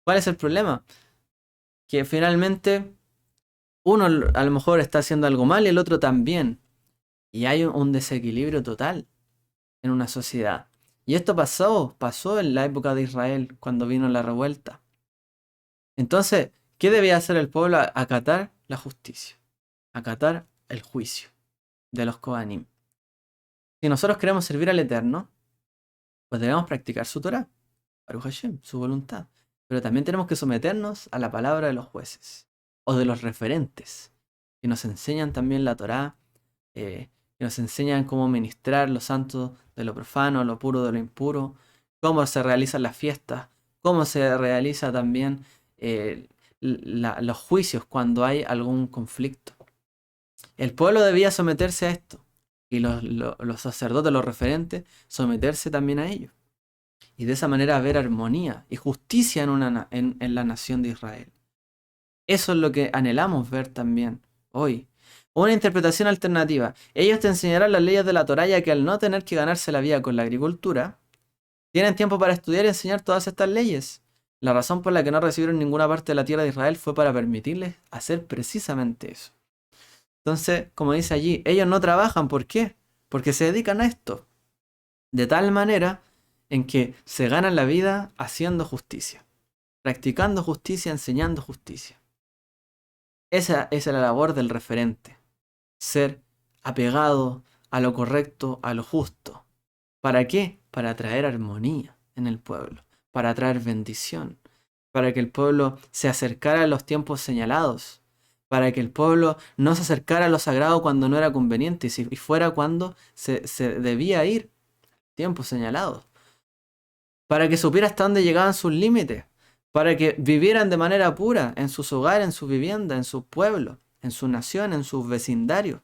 ¿Cuál es el problema? Que finalmente uno a lo mejor está haciendo algo mal y el otro también. Y hay un desequilibrio total en una sociedad. Y esto pasó en la época de Israel, cuando vino la revuelta. Entonces, ¿qué debía hacer el pueblo? Acatar la justicia, acatar el juicio de los Kohanim. Si nosotros queremos servir al Eterno, pues debemos practicar su Torah, Baruch Hashem, su voluntad. Pero también tenemos que someternos a la palabra de los jueces, o de los referentes, que nos enseñan también la Torah, que nos enseñan cómo ministrar lo santo de lo profano, lo puro de lo impuro, cómo se realizan las fiestas, cómo se realiza también los juicios cuando hay algún conflicto. El pueblo debía someterse a esto y los sacerdotes, los referentes, someterse también a ello. Y de esa manera haber armonía y justicia en la nación de Israel. Eso es lo que anhelamos ver también hoy. Una interpretación alternativa. Ellos te enseñarán las leyes de la Torá, ya que al no tener que ganarse la vida con la agricultura, tienen tiempo para estudiar y enseñar todas estas leyes. La razón por la que no recibieron ninguna parte de la tierra de Israel fue para permitirles hacer precisamente eso. Entonces, como dice allí, ellos no trabajan. ¿Por qué? Porque se dedican a esto. De tal manera en que se ganan la vida haciendo justicia. Practicando justicia, enseñando justicia. Esa es la labor del referente. Ser apegado a lo correcto, a lo justo. ¿Para qué? Para traer armonía en el pueblo. Para traer bendición, para que el pueblo se acercara a los tiempos señalados, para que el pueblo no se acercara a lo sagrado cuando no era conveniente y fuera cuando se debía ir, tiempos señalados, para que supiera hasta dónde llegaban sus límites, para que vivieran de manera pura en sus hogares, en su vivienda, en su pueblo, en su nación, en sus vecindarios,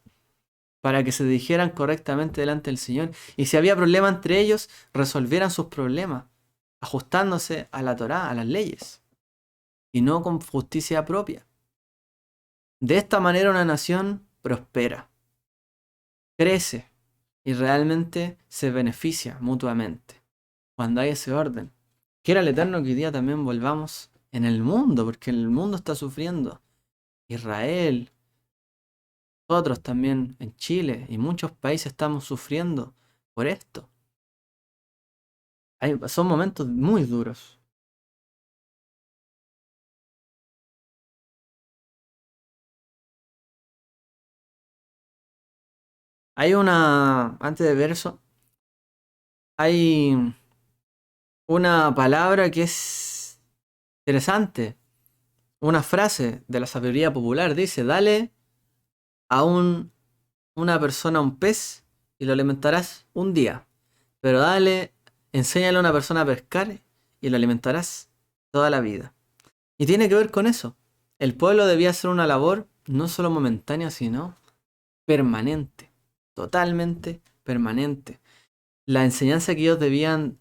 para que se dirigieran correctamente delante del Señor y si había problema entre ellos, resolvieran sus problemas, ajustándose a la Torá, a las leyes, y no con justicia propia. De esta manera una nación prospera, crece y realmente se beneficia mutuamente. Cuando hay ese orden. Quiera el Eterno que hoy día también volvamos en el mundo, porque el mundo está sufriendo. Israel, nosotros también en Chile y muchos países estamos sufriendo por esto. Son momentos muy duros. Antes de ver eso, hay una palabra que es interesante, una frase de la sabiduría popular, dice, dale a una persona un pez y lo alimentarás un día, pero dale Enséñale a una persona a pescar y lo alimentarás toda la vida. Y tiene que ver con eso. El pueblo debía hacer una labor no solo momentánea, sino permanente. Totalmente permanente. La enseñanza que ellos debían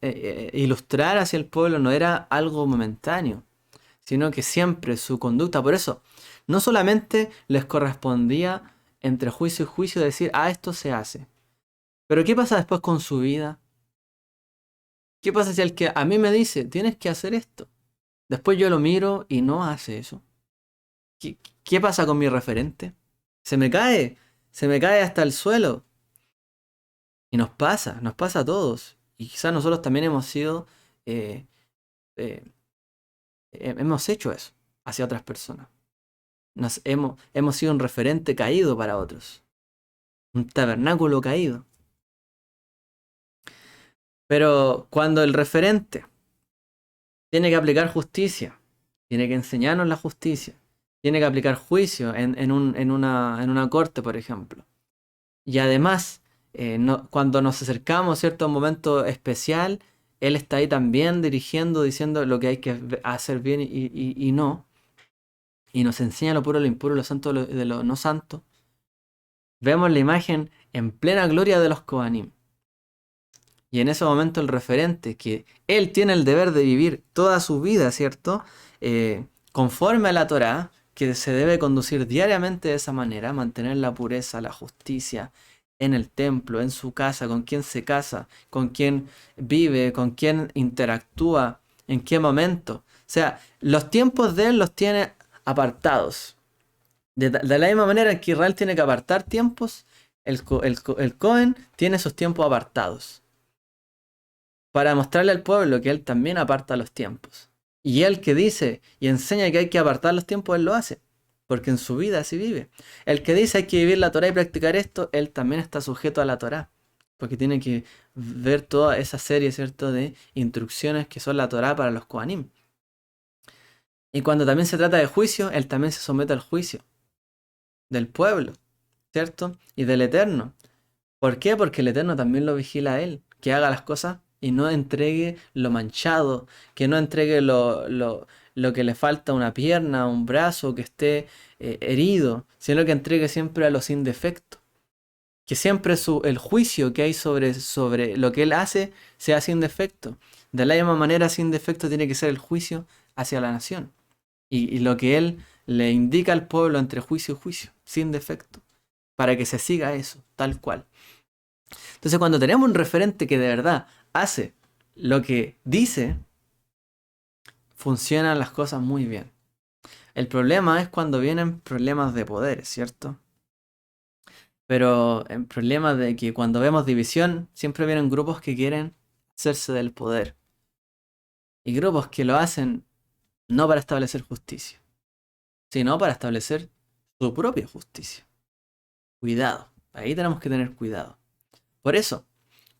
ilustrar hacia el pueblo no era algo momentáneo, sino que siempre su conducta, por eso, no solamente les correspondía entre juicio y juicio decir, esto se hace. Pero ¿qué pasa después con su vida? ¿Qué pasa si el que a mí me dice, tienes que hacer esto? Después yo lo miro y no hace eso. ¿Qué pasa con mi referente? Se me cae hasta el suelo. Y nos pasa a todos. Y quizás nosotros también hemos sido, eh, eh, hemos hecho eso hacia otras personas. Hemos sido un referente caído para otros. Un tabernáculo caído. Pero cuando el referente tiene que aplicar justicia, tiene que enseñarnos la justicia, tiene que aplicar juicio en una corte, por ejemplo. Y además, cuando nos acercamos a un momento especial, Él está ahí también dirigiendo, diciendo lo que hay que hacer bien y no. Y nos enseña lo puro, lo impuro, lo santo de lo no santo. Vemos la imagen en plena gloria de los Kohanim. Y en ese momento el referente, que él tiene el deber de vivir toda su vida, ¿cierto? Conforme a la Torá, que se debe conducir diariamente de esa manera, mantener la pureza, la justicia en el templo, en su casa, con quién se casa, con quién vive, con quién interactúa, en qué momento. O sea, los tiempos de él los tiene apartados. De la misma manera que Israel tiene que apartar tiempos, el Cohen tiene sus tiempos apartados para mostrarle al pueblo que él también aparta los tiempos. Y él que dice y enseña que hay que apartar los tiempos, él lo hace, porque en su vida así vive. El que dice hay que vivir la Torá y practicar esto, él también está sujeto a la Torá, porque tiene que ver toda esa serie, ¿cierto?, de instrucciones que son la Torá para los Kohanim. Y cuando también se trata de juicio, él también se somete al juicio del pueblo, ¿cierto? Y del Eterno. ¿Por qué? Porque el Eterno también lo vigila a él, que haga las cosas y no entregue lo manchado, que no entregue lo que le falta una pierna, un brazo, que esté herido, sino que entregue siempre a lo sin defecto. Que siempre el juicio que hay sobre lo que él hace sea sin defecto. De la misma manera, sin defecto tiene que ser el juicio hacia la nación. Y lo que él le indica al pueblo entre juicio y juicio, sin defecto, para que se siga eso, tal cual. Entonces, cuando tenemos un referente que de verdad hace lo que dice, funcionan las cosas muy bien. El problema es cuando vienen problemas de poder, ¿cierto? Pero el problema de que cuando vemos división, siempre vienen grupos que quieren hacerse del poder. Y grupos que lo hacen no para establecer justicia, sino para establecer su propia justicia. Cuidado, ahí tenemos que tener cuidado. Por eso,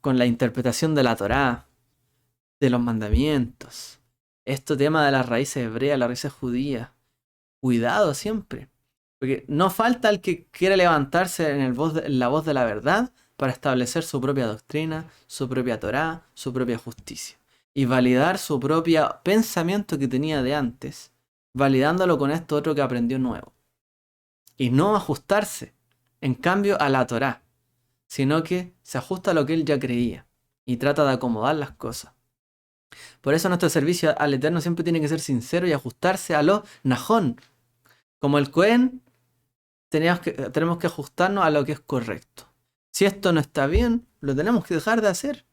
con la interpretación de la Torá, de los mandamientos, este tema de las raíces hebreas, las raíces judías, cuidado siempre. Porque no falta el que quiere levantarse en la voz de la verdad para establecer su propia doctrina, su propia Torá, su propia justicia. Y validar su propio pensamiento que tenía de antes, validándolo con esto otro que aprendió nuevo. Y no ajustarse, en cambio, a la Torá, sino que se ajusta a lo que él ya creía y trata de acomodar las cosas. Por eso nuestro servicio al Eterno siempre tiene que ser sincero y ajustarse a lo najón. Como el Cohen, tenemos que ajustarnos a lo que es correcto. Si esto no está bien, lo tenemos que dejar de hacer.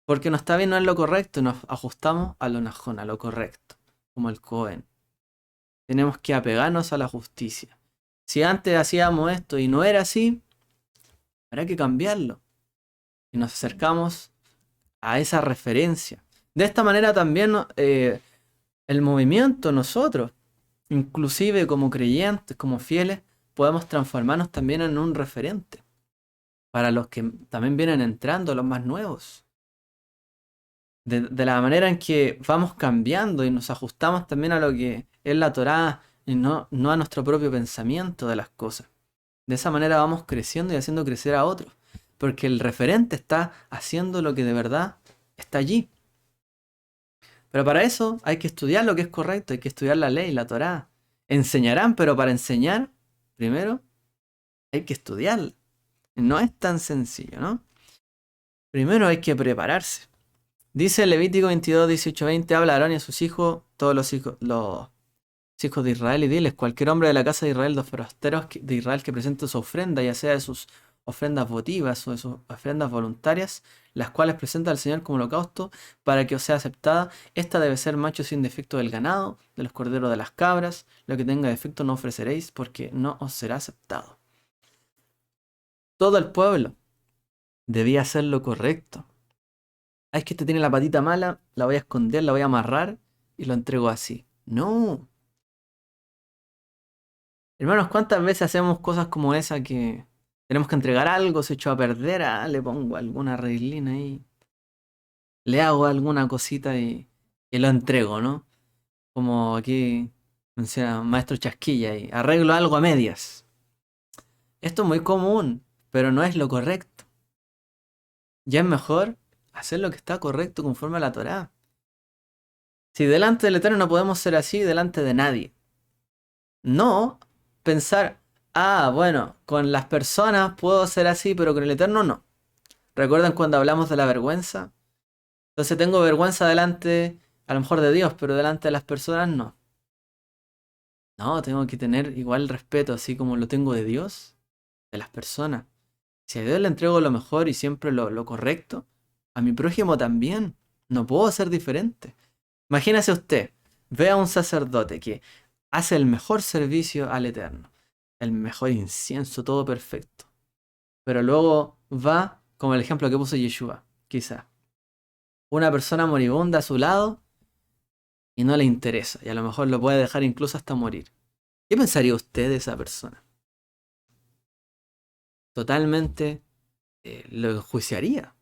Porque no está bien, no es lo correcto, nos ajustamos a lo najón, a lo correcto. Como el Cohen. Tenemos que apegarnos a la justicia. Si antes hacíamos esto y no era así, habrá que cambiarlo. Y nos acercamos a esa referencia. De esta manera también el movimiento, nosotros, inclusive como creyentes, como fieles, podemos transformarnos también en un referente para los que también vienen entrando, los más nuevos. De la manera en que vamos cambiando y nos ajustamos también a lo que es la Torá y no a nuestro propio pensamiento de las cosas. De esa manera vamos creciendo y haciendo crecer a otros. Porque el referente está haciendo lo que de verdad Está allí. Pero para eso hay que estudiar lo que es correcto, hay que estudiar la ley, la Torá. Enseñarán, pero para enseñar, primero hay que estudiarla. No es tan sencillo, ¿no? Primero hay que prepararse. Dice Levítico 22, 18, 20, habla a Aarón y a sus hijos, todos los hijos de Israel, y diles, cualquier hombre de la casa de Israel, los forasteros de Israel que presente su ofrenda, ya sea de sus ofrendas votivas o de sus ofrendas voluntarias, las cuales presenta al Señor como holocausto, para que os sea aceptada, esta debe ser macho sin defecto del ganado, de los corderos de las cabras, lo que tenga defecto no ofreceréis, porque no os será aceptado. Todo el pueblo debía hacer lo correcto. Es que este tiene la patita mala, la voy a esconder, la voy a amarrar y lo entrego así. No. Hermanos, ¿cuántas veces hacemos cosas como esa que tenemos que entregar algo, se echó a perder, le pongo alguna reglina ahí, le hago alguna cosita y lo entrego, ¿no? Como aquí menciona Maestro Chasquilla y arreglo algo a medias. Esto es muy común, pero no es lo correcto. Ya es mejor hacer lo que está correcto conforme a la Torá. Si delante del Eterno no podemos ser así, delante de nadie. No pensar, bueno, con las personas puedo ser así, pero con el Eterno no. ¿Recuerdan cuando hablamos de la vergüenza? Entonces tengo vergüenza delante, a lo mejor de Dios, pero delante de las personas no. No, tengo que tener igual respeto, así como lo tengo de Dios, de las personas. Si a Dios le entrego lo mejor y siempre lo correcto, a mi prójimo también. No puedo ser diferente. Imagínese usted, ve a un sacerdote que hace el mejor servicio al Eterno, el mejor incienso, todo perfecto. Pero luego va, como el ejemplo que puso Yeshua, quizá, una persona moribunda a su lado y no le interesa, y a lo mejor lo puede dejar incluso hasta morir. ¿Qué pensaría usted de esa persona? Totalmente lo enjuiciaría.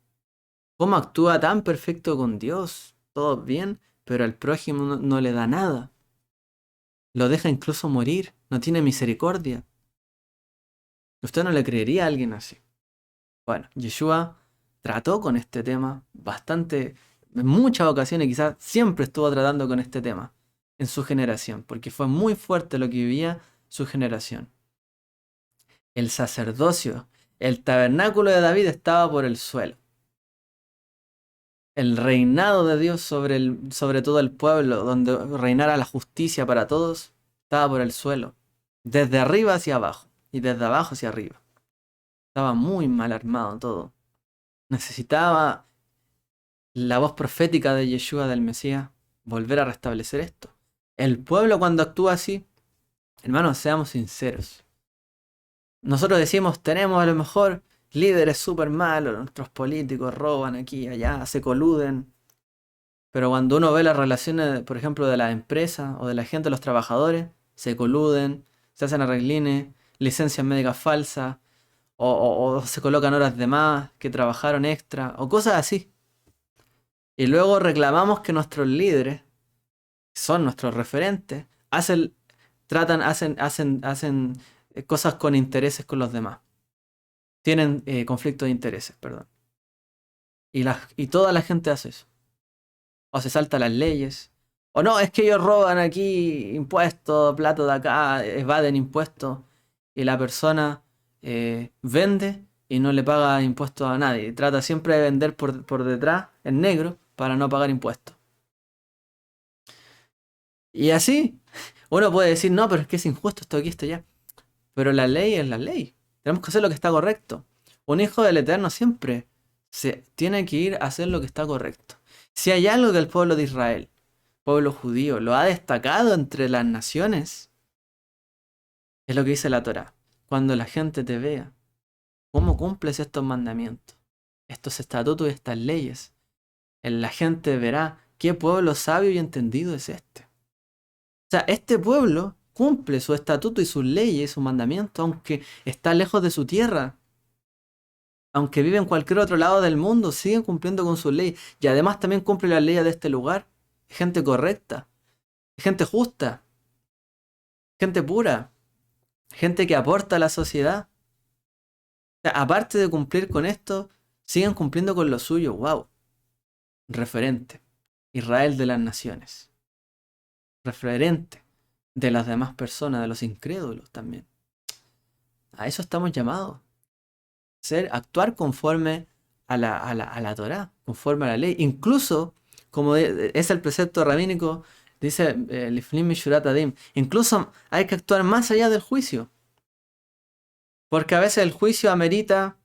¿Cómo actúa tan perfecto con Dios? Todo bien, pero al prójimo no le da nada. Lo deja incluso morir, no tiene misericordia. ¿Usted no le creería a alguien así? Bueno, Yeshua trató con este tema bastante, en muchas ocasiones, quizás siempre estuvo tratando con este tema en su generación, porque fue muy fuerte lo que vivía su generación. El sacerdocio, el tabernáculo de David estaba por el suelo. El reinado de Dios sobre todo el pueblo, donde reinara la justicia para todos, estaba por el suelo. Desde arriba hacia abajo y desde abajo hacia arriba. Estaba muy mal armado todo. Necesitaba la voz profética de Yeshua del Mesías volver a restablecer esto. El pueblo cuando actúa así, hermanos, seamos sinceros. Nosotros decimos, tenemos a lo mejor líderes súper malos, nuestros políticos roban aquí y allá, se coluden. Pero cuando uno ve las relaciones, por ejemplo, de las empresas o de la gente, los trabajadores, se coluden, se hacen arreglines, licencias médicas falsas, o se colocan horas de más, que trabajaron extra, o cosas así. Y luego reclamamos que nuestros líderes, que son nuestros referentes, hacen cosas con intereses con los demás. Tienen conflictos de intereses, perdón. Y toda la gente hace eso. O se salta las leyes. O no, es que ellos roban aquí impuestos, platos de acá, evaden impuestos. Y la persona vende y no le paga impuestos a nadie. Trata siempre de vender por detrás, en negro, para no pagar impuestos. Y así, uno puede decir, no, pero es que es injusto esto aquí, esto allá. Pero la ley es la ley. Tenemos que hacer lo que está correcto. Un hijo del Eterno siempre se tiene que ir a hacer lo que está correcto. Si hay algo que el pueblo de Israel, pueblo judío, lo ha destacado entre las naciones, es lo que dice la Torá. Cuando la gente te vea, cómo cumples estos mandamientos, estos estatutos y estas leyes, la gente verá qué pueblo sabio y entendido es este. O sea, este pueblo cumple su estatuto y sus leyes y sus mandamientos, aunque está lejos de su tierra. Aunque vive en cualquier otro lado del mundo, siguen cumpliendo con sus leyes. Y además también cumple las leyes de este lugar. Gente correcta, gente justa, gente pura, gente que aporta a la sociedad. O sea, aparte de cumplir con esto, siguen cumpliendo con lo suyo. ¡Wow! referente, Israel de las naciones, referente de las demás personas, de los incrédulos también. A eso estamos llamados. Actuar conforme a la Torá, conforme a la ley. Incluso, como es el precepto rabínico, dice Lifnim Mishurat Adim, incluso hay que actuar más allá del juicio. Porque a veces el juicio amerita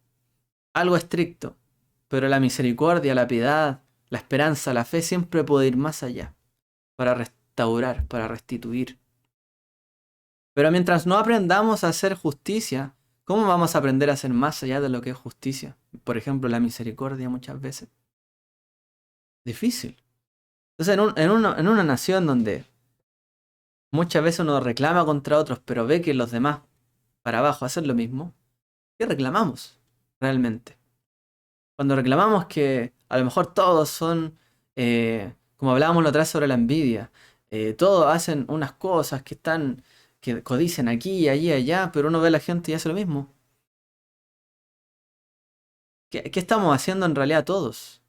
algo estricto, pero la misericordia, la piedad, la esperanza, la fe siempre puede ir más allá, para restaurar, para restituir. Pero mientras no aprendamos a hacer justicia, ¿cómo vamos a aprender a hacer más allá de lo que es justicia? Por ejemplo, la misericordia muchas veces. Difícil. Entonces, en una nación donde muchas veces uno reclama contra otros, pero ve que los demás para abajo hacen lo mismo, ¿qué reclamamos realmente? Cuando reclamamos que a lo mejor todos son, como hablábamos la otra vez sobre la envidia, todos hacen unas cosas que codician aquí, allí, allá, pero uno ve a la gente y hace lo mismo. ¿Qué estamos haciendo en realidad todos?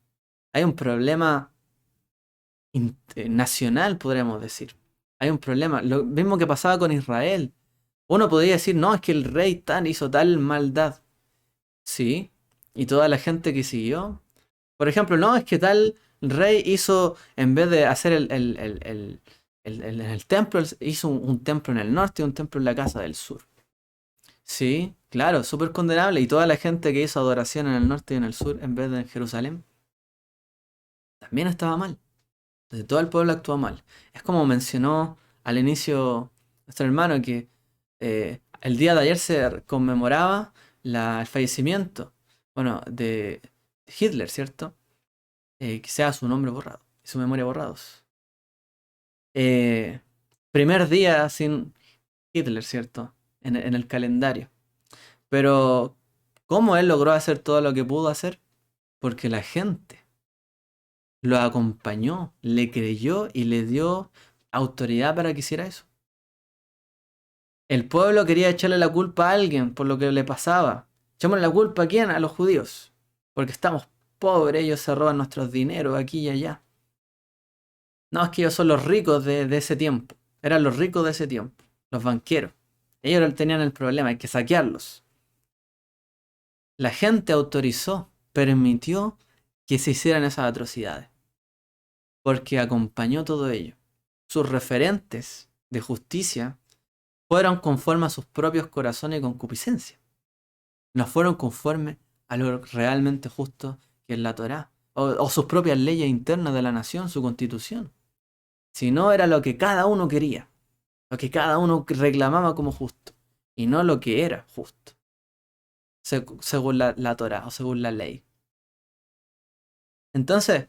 Hay un problema nacional, podríamos decir. Hay un problema. Lo mismo que pasaba con Israel. Uno podría decir, no, es que el rey hizo tal maldad. Sí. Y toda la gente que siguió. Por ejemplo, no, es que tal rey hizo, en vez de hacer el templo, hizo un templo en el norte y un templo en la casa del sur. Sí, claro, súper condenable. Y toda la gente que hizo adoración en el norte y en el sur, en vez de en Jerusalén, también estaba mal. Entonces todo el pueblo actuó mal. Es como mencionó al inicio nuestro hermano que el día de ayer se conmemoraba el fallecimiento, bueno, de Hitler, ¿cierto? Que sea su nombre borrado y su memoria borrados. Primer día sin Hitler, ¿cierto? En el calendario. Pero, ¿cómo él logró hacer todo lo que pudo hacer? Porque la gente lo acompañó, le creyó y le dio autoridad para que hiciera eso. El pueblo quería echarle la culpa a alguien por lo que le pasaba. ¿Echamos la culpa a quién? A los judíos. Porque estamos pobres, ellos se roban nuestros dineros aquí y allá. No, es que ellos son los ricos de ese tiempo. Eran los ricos de ese tiempo. Los banqueros. Ellos tenían el problema, hay que saquearlos. La gente autorizó, permitió que se hicieran esas atrocidades. Porque acompañó todo ello. Sus referentes de justicia fueron conforme a sus propios corazones y concupiscencia. No fueron conforme a lo realmente justo que es la Torá. O sus propias leyes internas de la nación, su constitución. Sino era lo que cada uno quería. Lo que cada uno reclamaba como justo. Y no lo que era justo. Según la Torá o según la ley. Entonces,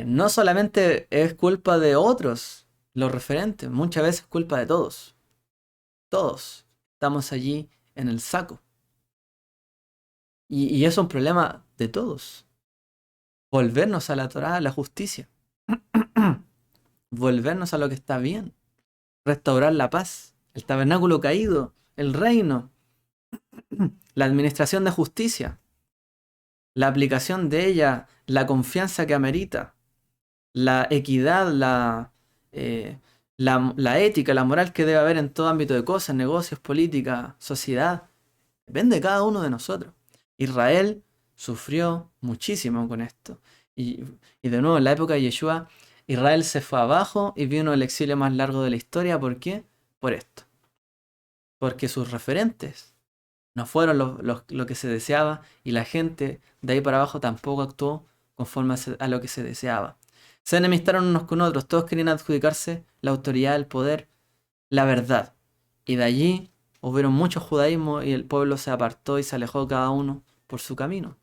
no solamente es culpa de otros los referentes, muchas veces es culpa de todos. Todos estamos allí en el saco. Y es un problema de todos. Volvernos a la Torá, a la justicia. Volvernos a lo que está bien. Restaurar la paz, el tabernáculo caído, el reino, la administración de justicia, la aplicación de ella, la confianza que amerita, la equidad, la ética, la moral que debe haber en todo ámbito de cosas, negocios, política, sociedad. Depende de cada uno de nosotros. Israel sufrió muchísimo con esto. Y de nuevo, en la época de Yeshua, Israel se fue abajo y vino el exilio más largo de la historia. ¿Por qué? Por esto. Porque sus referentes no fueron lo que se deseaba y la gente de ahí para abajo tampoco actuó conforme a lo que se deseaba. Se enemistaron unos con otros, todos querían adjudicarse la autoridad, el poder, la verdad. Y de allí hubieron muchos judaísmos y el pueblo se apartó y se alejó cada uno por su camino.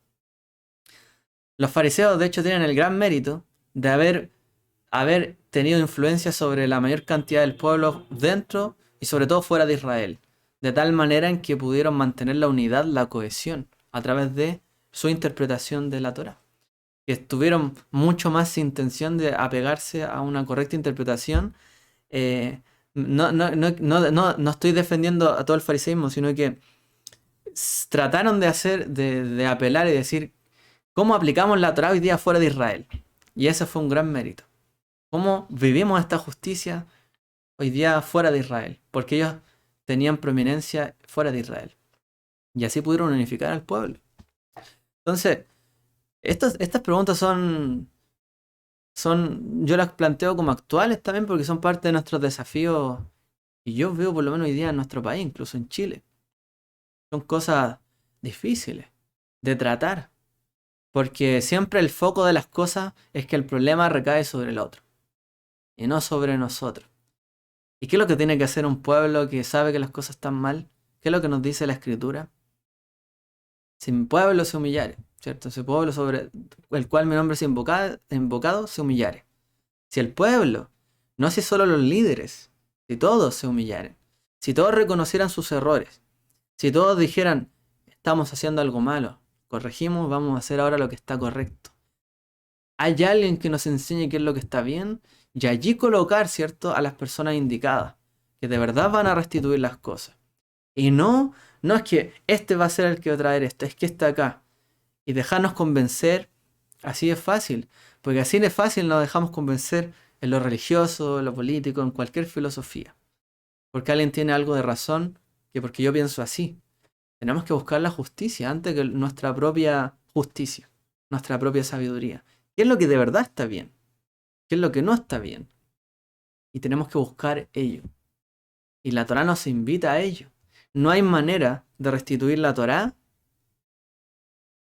Los fariseos, de hecho, tienen el gran mérito de haber tenido influencia sobre la mayor cantidad del pueblo dentro y sobre todo fuera de Israel, de tal manera en que pudieron mantener la unidad, la cohesión, a través de su interpretación de la Torá. Que estuvieron mucho más sin intención de apegarse a una correcta interpretación. No estoy defendiendo a todo el fariseísmo, sino que trataron de apelar y decir, ¿cómo aplicamos la Torá hoy día fuera de Israel? Y ese fue un gran mérito. ¿Cómo vivimos esta justicia hoy día fuera de Israel? Porque ellos tenían prominencia fuera de Israel. Y así pudieron unificar al pueblo. Entonces, estas preguntas yo las planteo como actuales también porque son parte de nuestros desafíos. Y yo veo por lo menos hoy día en nuestro país, incluso en Chile. Son cosas difíciles de tratar. Porque siempre el foco de las cosas es que el problema recae sobre el otro. Y no sobre nosotros. ¿Y qué es lo que tiene que hacer un pueblo que sabe que las cosas están mal? ¿Qué es lo que nos dice la Escritura? Si mi pueblo se humillare, ¿cierto? Si el pueblo sobre el cual mi nombre es invocado se humillare. Si el pueblo, no si solo los líderes, si todos se humillaren, si todos reconocieran sus errores, si todos dijeran, estamos haciendo algo malo, corregimos, vamos a hacer ahora lo que está correcto. Hay alguien que nos enseñe qué es lo que está bien y allí colocar, ¿cierto?, a las personas indicadas, que de verdad van a restituir las cosas. Y no es que este va a ser el que va a traer esto, es que está acá. Y dejarnos convencer, así es fácil. Porque así de fácil nos dejamos convencer en lo religioso, en lo político, en cualquier filosofía. Porque alguien tiene algo de razón, que porque yo pienso así. Tenemos que buscar la justicia antes que nuestra propia justicia, nuestra propia sabiduría. ¿Qué es lo que de verdad está bien? ¿Qué es lo que no está bien? Y tenemos que buscar ello. Y la Torá nos invita a ello. No hay manera de restituir la Torá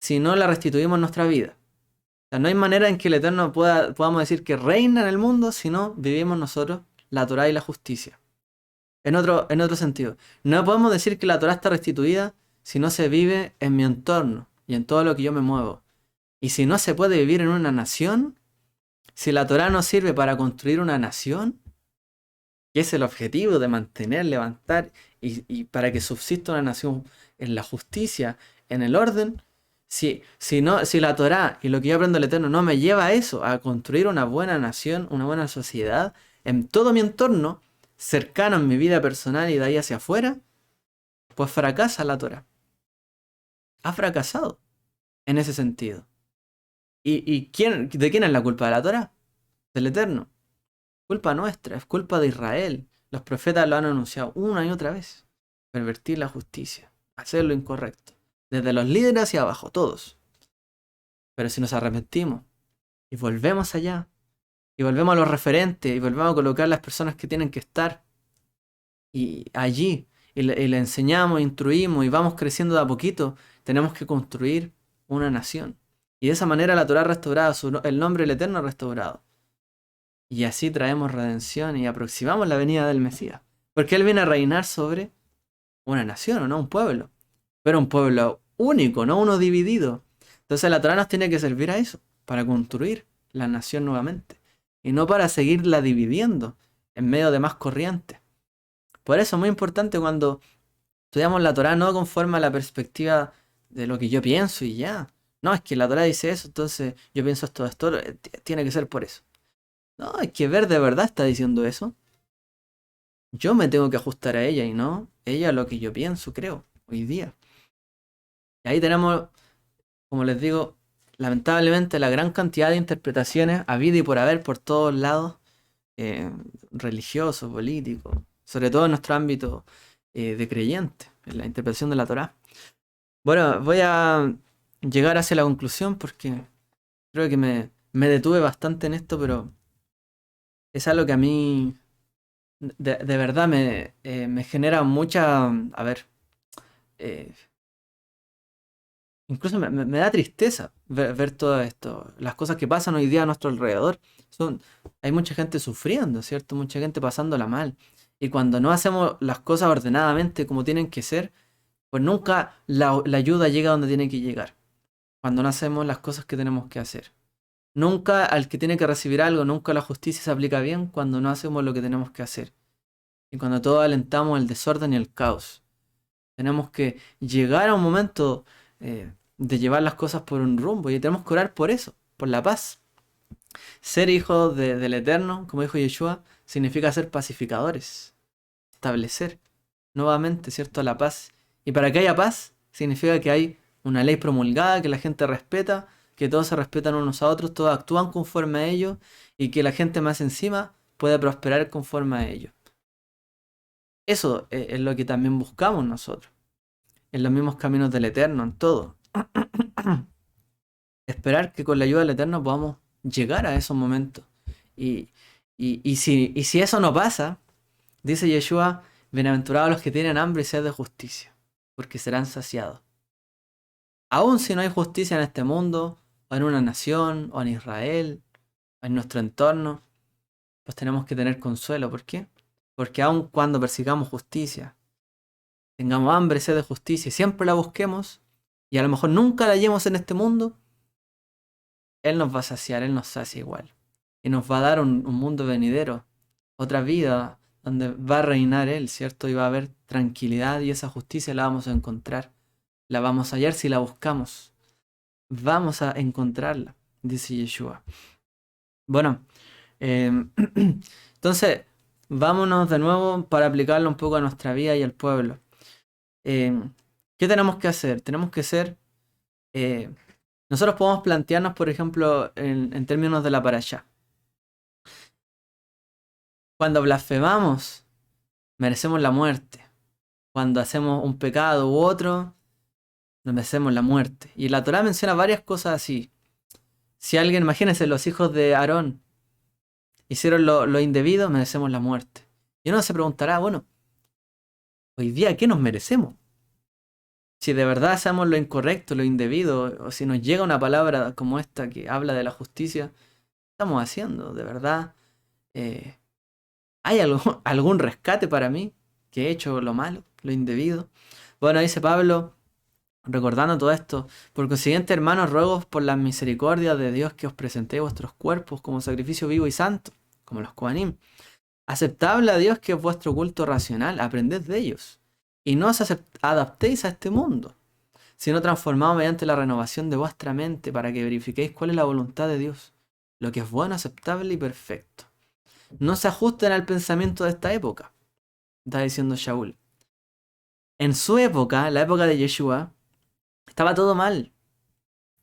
si no la restituimos en nuestra vida. O sea, no hay manera en que el Eterno podamos decir que reina en el mundo si no vivimos nosotros la Torá y la justicia. En otro sentido, no podemos decir que la Torá está restituida si no se vive en mi entorno y en todo lo que yo me muevo. Y si no se puede vivir en una nación, si la Torá no sirve para construir una nación, que es el objetivo de mantener, levantar y para que subsista una nación en la justicia, en el orden, si la Torá y lo que yo aprendo del Eterno no me lleva a eso, a construir una buena nación, una buena sociedad, en todo mi entorno, cercano en mi vida personal y de ahí hacia afuera, pues fracasa la Torá. Ha fracasado en ese sentido. ¿Y de quién es la culpa de la Torá? Del Eterno. Culpa nuestra, es culpa de Israel. Los profetas lo han anunciado una y otra vez. Pervertir la justicia, hacer lo incorrecto. Desde los líderes hacia abajo, todos. Pero si nos arrepentimos y volvemos allá, y volvemos a los referentes, y volvemos a colocar las personas que tienen que estar y allí, y le enseñamos, instruimos y vamos creciendo de a poquito, tenemos que construir una nación. Y de esa manera la Torá restaurada, el nombre del Eterno restaurado. Y así traemos redención y aproximamos la venida del Mesías. Porque Él viene a reinar sobre una nación, o no un pueblo. Pero un pueblo único, no uno dividido. Entonces la Torá nos tiene que servir a eso, para construir la nación nuevamente. Y no para seguirla dividiendo en medio de más corrientes. Por eso es muy importante cuando estudiamos la Torá no conforme a la perspectiva de lo que yo pienso y ya. No, es que la Torá dice eso, entonces yo pienso esto, tiene que ser por eso. No, hay que ver de verdad está diciendo eso. Yo me tengo que ajustar a ella y no ella a lo que yo pienso, creo, hoy día. Y ahí tenemos, como les digo, lamentablemente la gran cantidad de interpretaciones habido y por haber por todos lados, religiosos, políticos, sobre todo en nuestro ámbito de creyente, en la interpretación de la Torá. Bueno, voy a llegar hacia la conclusión porque creo que me detuve bastante en esto, pero es algo que a mí de verdad me genera mucha, a ver, eh, incluso me da tristeza ver todo esto, las cosas que pasan hoy día a nuestro alrededor. Hay mucha gente sufriendo, ¿cierto? Mucha gente pasándola mal. Y cuando no hacemos las cosas ordenadamente como tienen que ser, pues nunca la ayuda llega donde tiene que llegar. Cuando no hacemos las cosas que tenemos que hacer. Nunca al que tiene que recibir algo, nunca la justicia se aplica bien cuando no hacemos lo que tenemos que hacer. Y cuando todos alentamos el desorden y el caos. Tenemos que llegar a un momento de llevar las cosas por un rumbo y tenemos que orar por eso, por la paz. Ser hijos del Eterno, como dijo Yeshua, significa ser pacificadores, establecer nuevamente, ¿cierto?, la paz. Y para que haya paz, significa que hay una ley promulgada que la gente respeta, que todos se respetan unos a otros, todos actúan conforme a ellos y que la gente más encima pueda prosperar conforme a ellos. Eso es lo que también buscamos nosotros, en los mismos caminos del Eterno, en todo. Esperar que con la ayuda del Eterno podamos llegar a esos momentos. Y, si eso no pasa, dice Yeshua, bienaventurados los que tienen hambre y sed de justicia, porque serán saciados. Aun si no hay justicia en este mundo, o en una nación, o en Israel, o en nuestro entorno, pues tenemos que tener consuelo. ¿Por qué? Porque aun cuando persigamos justicia, tengamos hambre y sed de justicia, y siempre la busquemos, y a lo mejor nunca la hallemos en este mundo, Él nos va a saciar, Él nos sacia igual. Y nos va a dar un mundo venidero, otra vida donde va a reinar Él, ¿cierto? Y va a haber tranquilidad y esa justicia la vamos a encontrar. La vamos a hallar si la buscamos. Vamos a encontrarla, dice Yeshua. Bueno, entonces, vámonos de nuevo para aplicarlo un poco a nuestra vida y al pueblo. ¿Qué tenemos que hacer? Tenemos que ser... nosotros podemos plantearnos, por ejemplo, en términos de la parashá. Cuando blasfemamos, merecemos la muerte. Cuando hacemos un pecado u otro, merecemos la muerte. Y la Torá menciona varias cosas así. Si alguien, imagínense, los hijos de Aarón hicieron lo indebido, merecemos la muerte. Y uno se preguntará, bueno, hoy día, ¿qué nos merecemos? Si de verdad hacemos lo incorrecto, lo indebido, o si nos llega una palabra como esta que habla de la justicia, ¿qué estamos haciendo? ¿De verdad hay algún rescate para mí que he hecho lo malo, lo indebido? Bueno, dice Pablo, recordando todo esto, por consiguiente, hermanos, ruego por las misericordias de Dios que os presentéis vuestros cuerpos como sacrificio vivo y santo, como los Kohanim, aceptable a Dios que es vuestro culto racional, aprended de ellos, y no os adaptéis a este mundo, sino transformados mediante la renovación de vuestra mente para que verifiquéis cuál es la voluntad de Dios, lo que es bueno, aceptable y perfecto. No se ajusten al pensamiento de esta época, está diciendo Shaul. En su época, la época de Yeshua, estaba todo mal.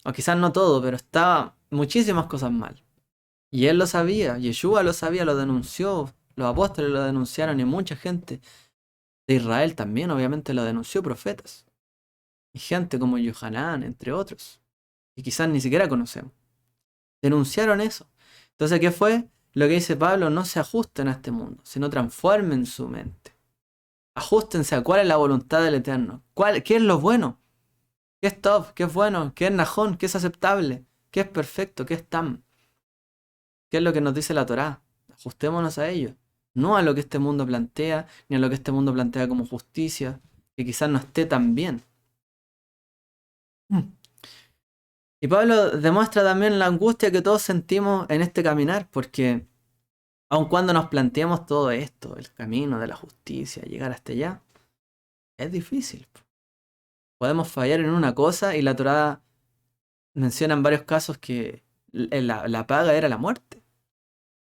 O quizás no todo, pero estaba muchísimas cosas mal. Y él lo sabía, Yeshua lo sabía, lo denunció, los apóstoles lo denunciaron y mucha gente de Israel también obviamente lo denunció, profetas. Y gente como Yohanan, entre otros. Y quizás ni siquiera conocemos. Denunciaron eso. Entonces, ¿qué fue? Lo que dice Pablo, no se ajusten a este mundo, sino transformen su mente. Ajustense a cuál es la voluntad del Eterno. ¿Qué es lo bueno? ¿Qué es top? ¿Qué es bueno? ¿Qué es najón? ¿Qué es aceptable? ¿Qué es perfecto? ¿Qué es tam? ¿Qué es lo que nos dice la Torá? Ajustémonos a ello. No a lo que este mundo plantea, ni a lo que este mundo plantea como justicia, que quizás no esté tan bien. Y Pablo demuestra también la angustia que todos sentimos en este caminar, porque aun cuando nos planteamos todo esto, el camino de la justicia, llegar hasta allá, es difícil. Podemos fallar en una cosa y la Torá menciona en varios casos que la paga era la muerte.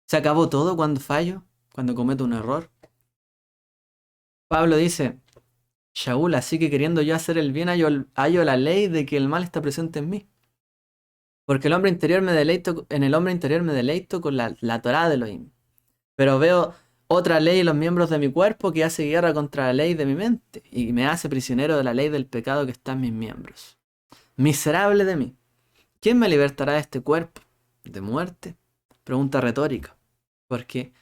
Se acabó todo cuando fallo, cuando cometo un error. Pablo dice, Shaul, así que queriendo yo hacer el bien, hallo la ley de que el mal está presente en mí. Porque en el hombre interior me deleito con la Torá de Elohim. Pero veo otra ley en los miembros de mi cuerpo que hace guerra contra la ley de mi mente y me hace prisionero de la ley del pecado que está en mis miembros. Miserable de mí. ¿Quién me libertará de este cuerpo? ¿De muerte? Pregunta retórica. Porque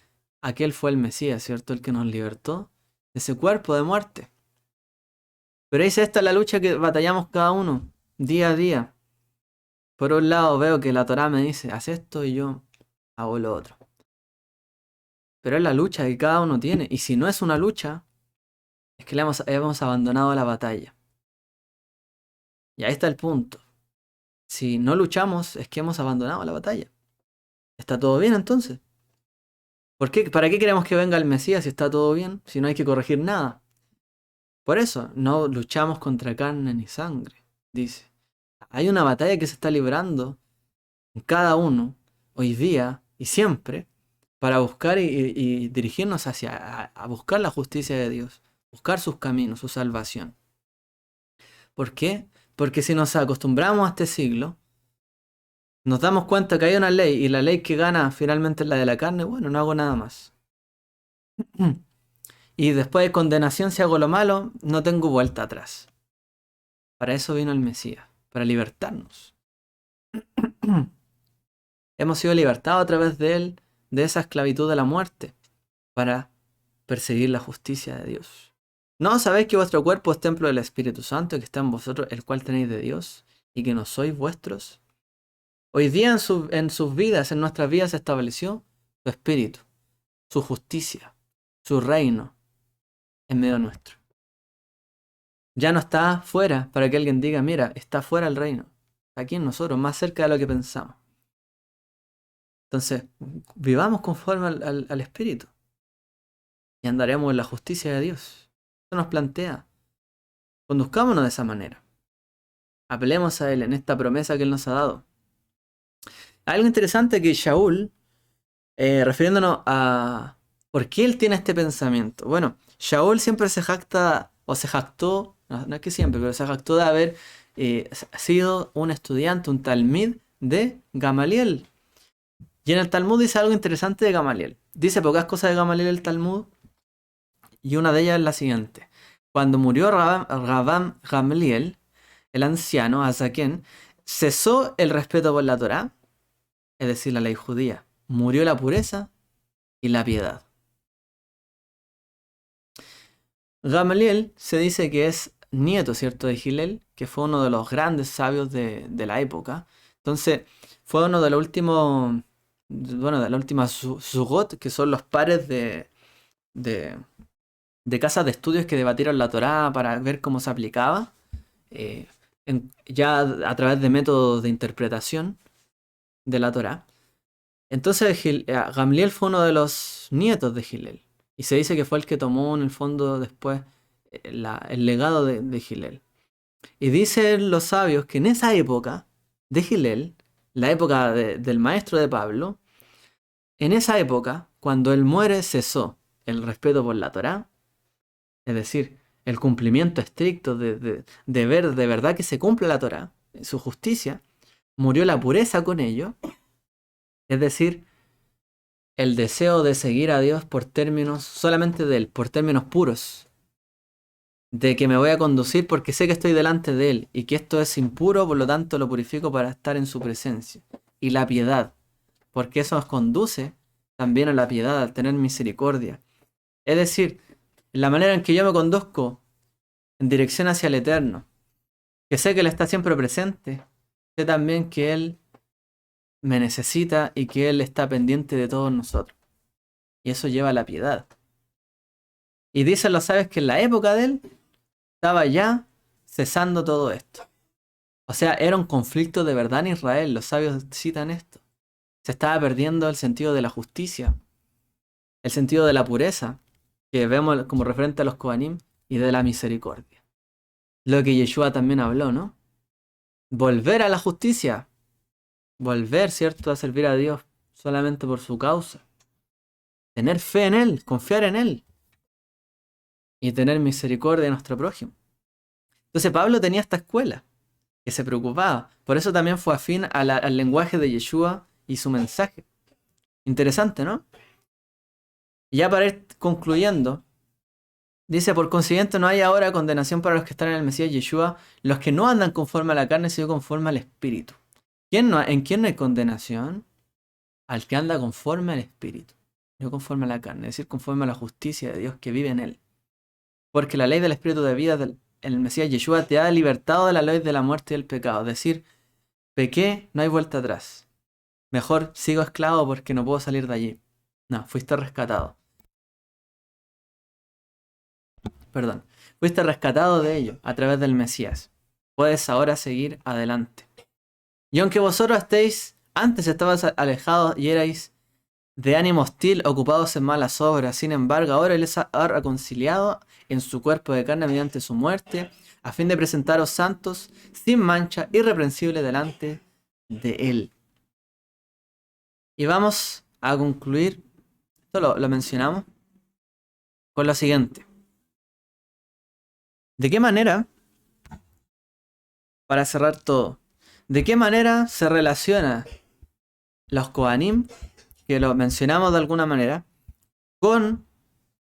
aquel fue el Mesías, ¿cierto? El que nos libertó de ese cuerpo de muerte. Pero dice, esta es la lucha que batallamos cada uno, día a día. Por un lado veo que la Torá me dice, haz esto y yo hago lo otro. Pero es la lucha que cada uno tiene. Y si no es una lucha, es que hemos abandonado la batalla. Y ahí está el punto. Si no luchamos, es que hemos abandonado la batalla. ¿Está todo bien entonces? ¿Para qué queremos que venga el Mesías si está todo bien? Si no hay que corregir nada. Por eso, no luchamos contra carne ni sangre, dice. Hay una batalla que se está librando en cada uno, hoy día y siempre, para buscar y dirigirnos a buscar la justicia de Dios, buscar sus caminos, su salvación. ¿Por qué? Porque si nos acostumbramos a este siglo, nos damos cuenta que hay una ley y la ley que gana finalmente es la de la carne, bueno, no hago nada más. Y después de condenación, si hago lo malo, no tengo vuelta atrás. Para eso vino el Mesías, para libertarnos. Hemos sido libertados a través de él, de esa esclavitud de la muerte, para perseguir la justicia de Dios. ¿No sabéis que vuestro cuerpo es templo del Espíritu Santo que está en vosotros, el cual tenéis de Dios, y que no sois vuestros? Hoy día en sus vidas, en nuestras vidas, se estableció su Espíritu, su justicia, su reino en medio nuestro. Ya no está fuera para que alguien diga, mira, está fuera el reino. Está aquí en nosotros, más cerca de lo que pensamos. Entonces, vivamos conforme al Espíritu y andaremos en la justicia de Dios. Eso nos plantea. Conduzcámonos de esa manera. Apelemos a Él en esta promesa que Él nos ha dado. Algo interesante que Shaul, refiriéndonos a por qué él tiene este pensamiento. Bueno, Shaul siempre se jacta, o se jactó, no es que siempre, pero se jactó de haber sido un estudiante, un talmid de Gamaliel. Y en el Talmud dice algo interesante de Gamaliel. Dice pocas cosas de Gamaliel el Talmud, y una de ellas es la siguiente. Cuando murió Rabban Gamaliel, el anciano, Azaken, cesó el respeto por la Torá, es decir, la ley judía. Murió la pureza y la piedad. Gamaliel se dice que es nieto, ¿cierto?, de Hillel, que fue uno de los grandes sabios de la época. Entonces, fue uno de los últimos, bueno, de la última Zugot, que son los pares de, de casas de estudios que debatieron la Torá para ver cómo se aplicaba, ya a través de métodos de interpretación de la Torá. Entonces Gamliel fue uno de los nietos de Hillel. Y se dice que fue el que tomó en el fondo después el legado de Hillel. Y dicen los sabios que en esa época de Hillel, la época del maestro de Pablo, en esa época, cuando él muere, cesó el respeto por la Torá, es decir, el cumplimiento estricto de ver de verdad que se cumple la Torá, su justicia, murió la pureza con ello, es decir, el deseo de seguir a Dios por términos solamente de Él, por términos puros, de que me voy a conducir porque sé que estoy delante de Él y que esto es impuro, por lo tanto lo purifico para estar en su presencia. Y la piedad, porque eso nos conduce también a la piedad, al tener misericordia. Es decir, la manera en que yo me conduzco en dirección hacia el Eterno, que sé que Él está siempre presente, sé también que Él me necesita y que Él está pendiente de todos nosotros. Y eso lleva a la piedad. Y dicen los sabios que en la época de Él estaba ya cesando todo esto. O sea, era un conflicto de verdad en Israel. Los sabios citan esto. Se estaba perdiendo el sentido de la justicia, el sentido de la pureza, que vemos como referente a los Kohanim, y de la misericordia. Lo que Yeshua también habló, ¿no? Volver a la justicia. Volver, ¿cierto?, a servir a Dios solamente por su causa. Tener fe en Él, confiar en Él. Y tener misericordia de nuestro prójimo. Entonces Pablo tenía esta escuela que se preocupaba. Por eso también fue afín al lenguaje de Yeshua y su mensaje. Interesante, ¿no? Y ya para ir concluyendo, dice, por consiguiente no hay ahora condenación para los que están en el Mesías Yeshua, los que no andan conforme a la carne, sino conforme al Espíritu. ¿En quién no hay condenación? Al que anda conforme al Espíritu, no conforme a la carne, es decir, conforme a la justicia de Dios que vive en él. Porque la ley del Espíritu de vida en el Mesías Yeshua te ha libertado de la ley de la muerte y del pecado. Es decir, pequé, no hay vuelta atrás. Mejor sigo esclavo porque no puedo salir de allí. No, fuiste rescatado. Perdón. Fuiste rescatado de ello a través del Mesías. Puedes ahora seguir adelante. Y aunque vosotros antes estabas alejados y erais de ánimo hostil, ocupados en malas obras, sin embargo, ahora Él les ha reconciliado en su cuerpo de carne mediante su muerte, a fin de presentaros santos, sin mancha, irreprensibles delante de Él. Y vamos a concluir, esto lo mencionamos, con lo siguiente. ¿De qué manera, para cerrar todo, ¿De qué manera se relaciona los Kohanim, que lo mencionamos de alguna manera, con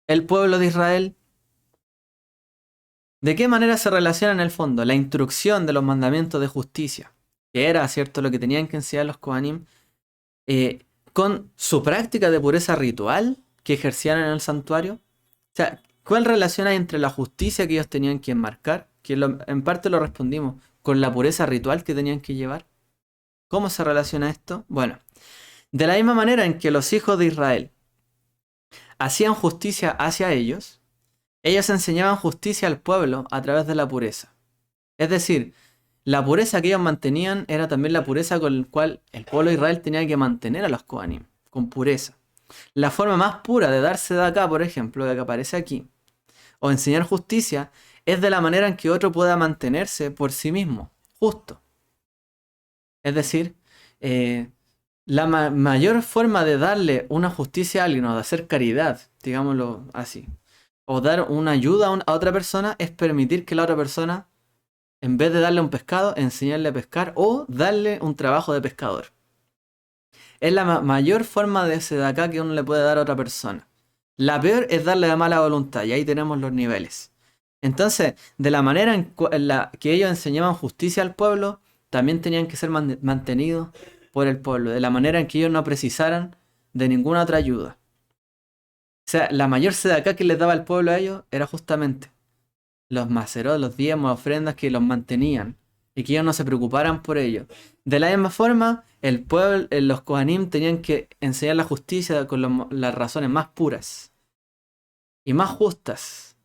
el pueblo de Israel? ¿De qué manera se relaciona en el fondo la instrucción de los mandamientos de justicia, que era, cierto, lo que tenían que enseñar los Kohanim, con su práctica de pureza ritual que ejercían en el santuario? O sea, ¿cuál relación hay entre la justicia que ellos tenían que enmarcar, en parte lo respondimos, con la pureza ritual que tenían que llevar? ¿Cómo se relaciona esto? Bueno, de la misma manera en que los hijos de Israel hacían justicia hacia ellos enseñaban justicia al pueblo a través de la pureza. Es decir, la pureza que ellos mantenían era también la pureza con la cual el pueblo de Israel tenía que mantener a los Kohanim, con pureza. La forma más pura de darse de acá, por ejemplo, que aparece aquí, o enseñar justicia, es de la manera en que otro pueda mantenerse por sí mismo, justo. Es decir, la mayor forma de darle una justicia a alguien o de hacer caridad, digámoslo así, o dar una ayuda a otra persona, es permitir que la otra persona, en vez de darle un pescado, enseñarle a pescar o darle un trabajo de pescador. Es la mayor forma de acá que uno le puede dar a otra persona. La peor es darle de mala voluntad, y ahí tenemos los niveles. Entonces, de la manera en la que ellos enseñaban justicia al pueblo, también tenían que ser mantenidos por el pueblo, de la manera en que ellos no precisaran de ninguna otra ayuda. O sea, la mayor sedacá que les daba el pueblo a ellos era justamente los macerot, los diezmos, ofrendas que los mantenían y que ellos no se preocuparan por ello. De la misma forma, el pueblo, los Kohanim tenían que enseñar la justicia con las razones más puras y más justas.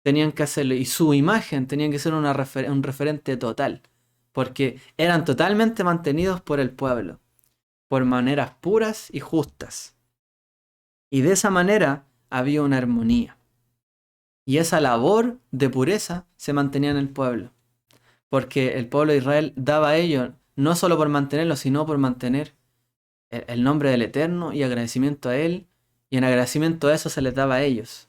Tenían que hacerlo, y su imagen tenía que ser un referente total, porque eran totalmente mantenidos por el pueblo, por maneras puras y justas. Y de esa manera había una armonía. Y esa labor de pureza se mantenía en el pueblo. Porque el pueblo de Israel daba a ello, no solo por mantenerlo, sino por mantener el nombre del Eterno y agradecimiento a Él. Y en agradecimiento a eso se les daba a ellos.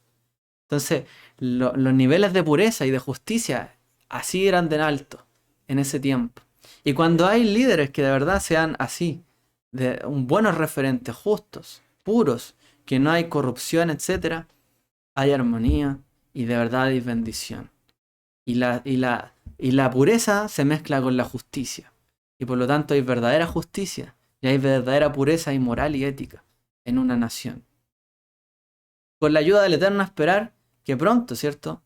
Entonces, los niveles de pureza y de justicia así eran de alto en ese tiempo. Y cuando hay líderes que de verdad sean así, de buenos referentes, justos, puros, que no hay corrupción, etc., hay armonía y de verdad hay bendición. Y la pureza se mezcla con la justicia. Y por lo tanto hay verdadera justicia y hay verdadera pureza y moral y ética en una nación. Con la ayuda del Eterno esperar que pronto, ¿cierto?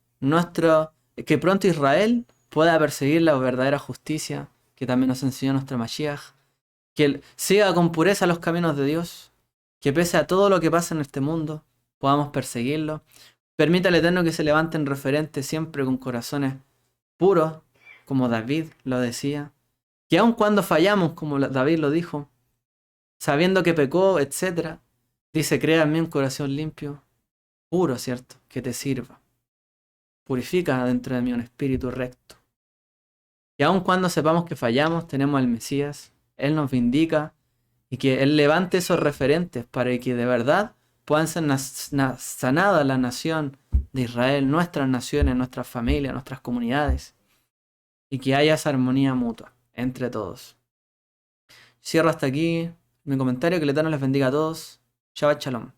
Que pronto Israel pueda perseguir la verdadera justicia que también nos enseñó nuestro Mashiach. Que siga con pureza los caminos de Dios. Que pese a todo lo que pasa en este mundo, podamos perseguirlo. Permita al Eterno que se levanten referentes siempre con corazones puros, como David lo decía. Que aun cuando fallamos, como David lo dijo, sabiendo que pecó, etc., dice, crea en mí un corazón limpio, puro, ¿cierto? Que te sirva. Purifica dentro de mí un espíritu recto. Y aun cuando sepamos que fallamos, tenemos al Mesías, Él nos vindica y que Él levante esos referentes para que de verdad puedan ser sanada la nación de Israel, nuestras naciones, nuestras familias, nuestras comunidades, y que haya esa armonía mutua entre todos. Cierro hasta aquí mi comentario, que el Eterno les bendiga a todos. Shabbat Shalom.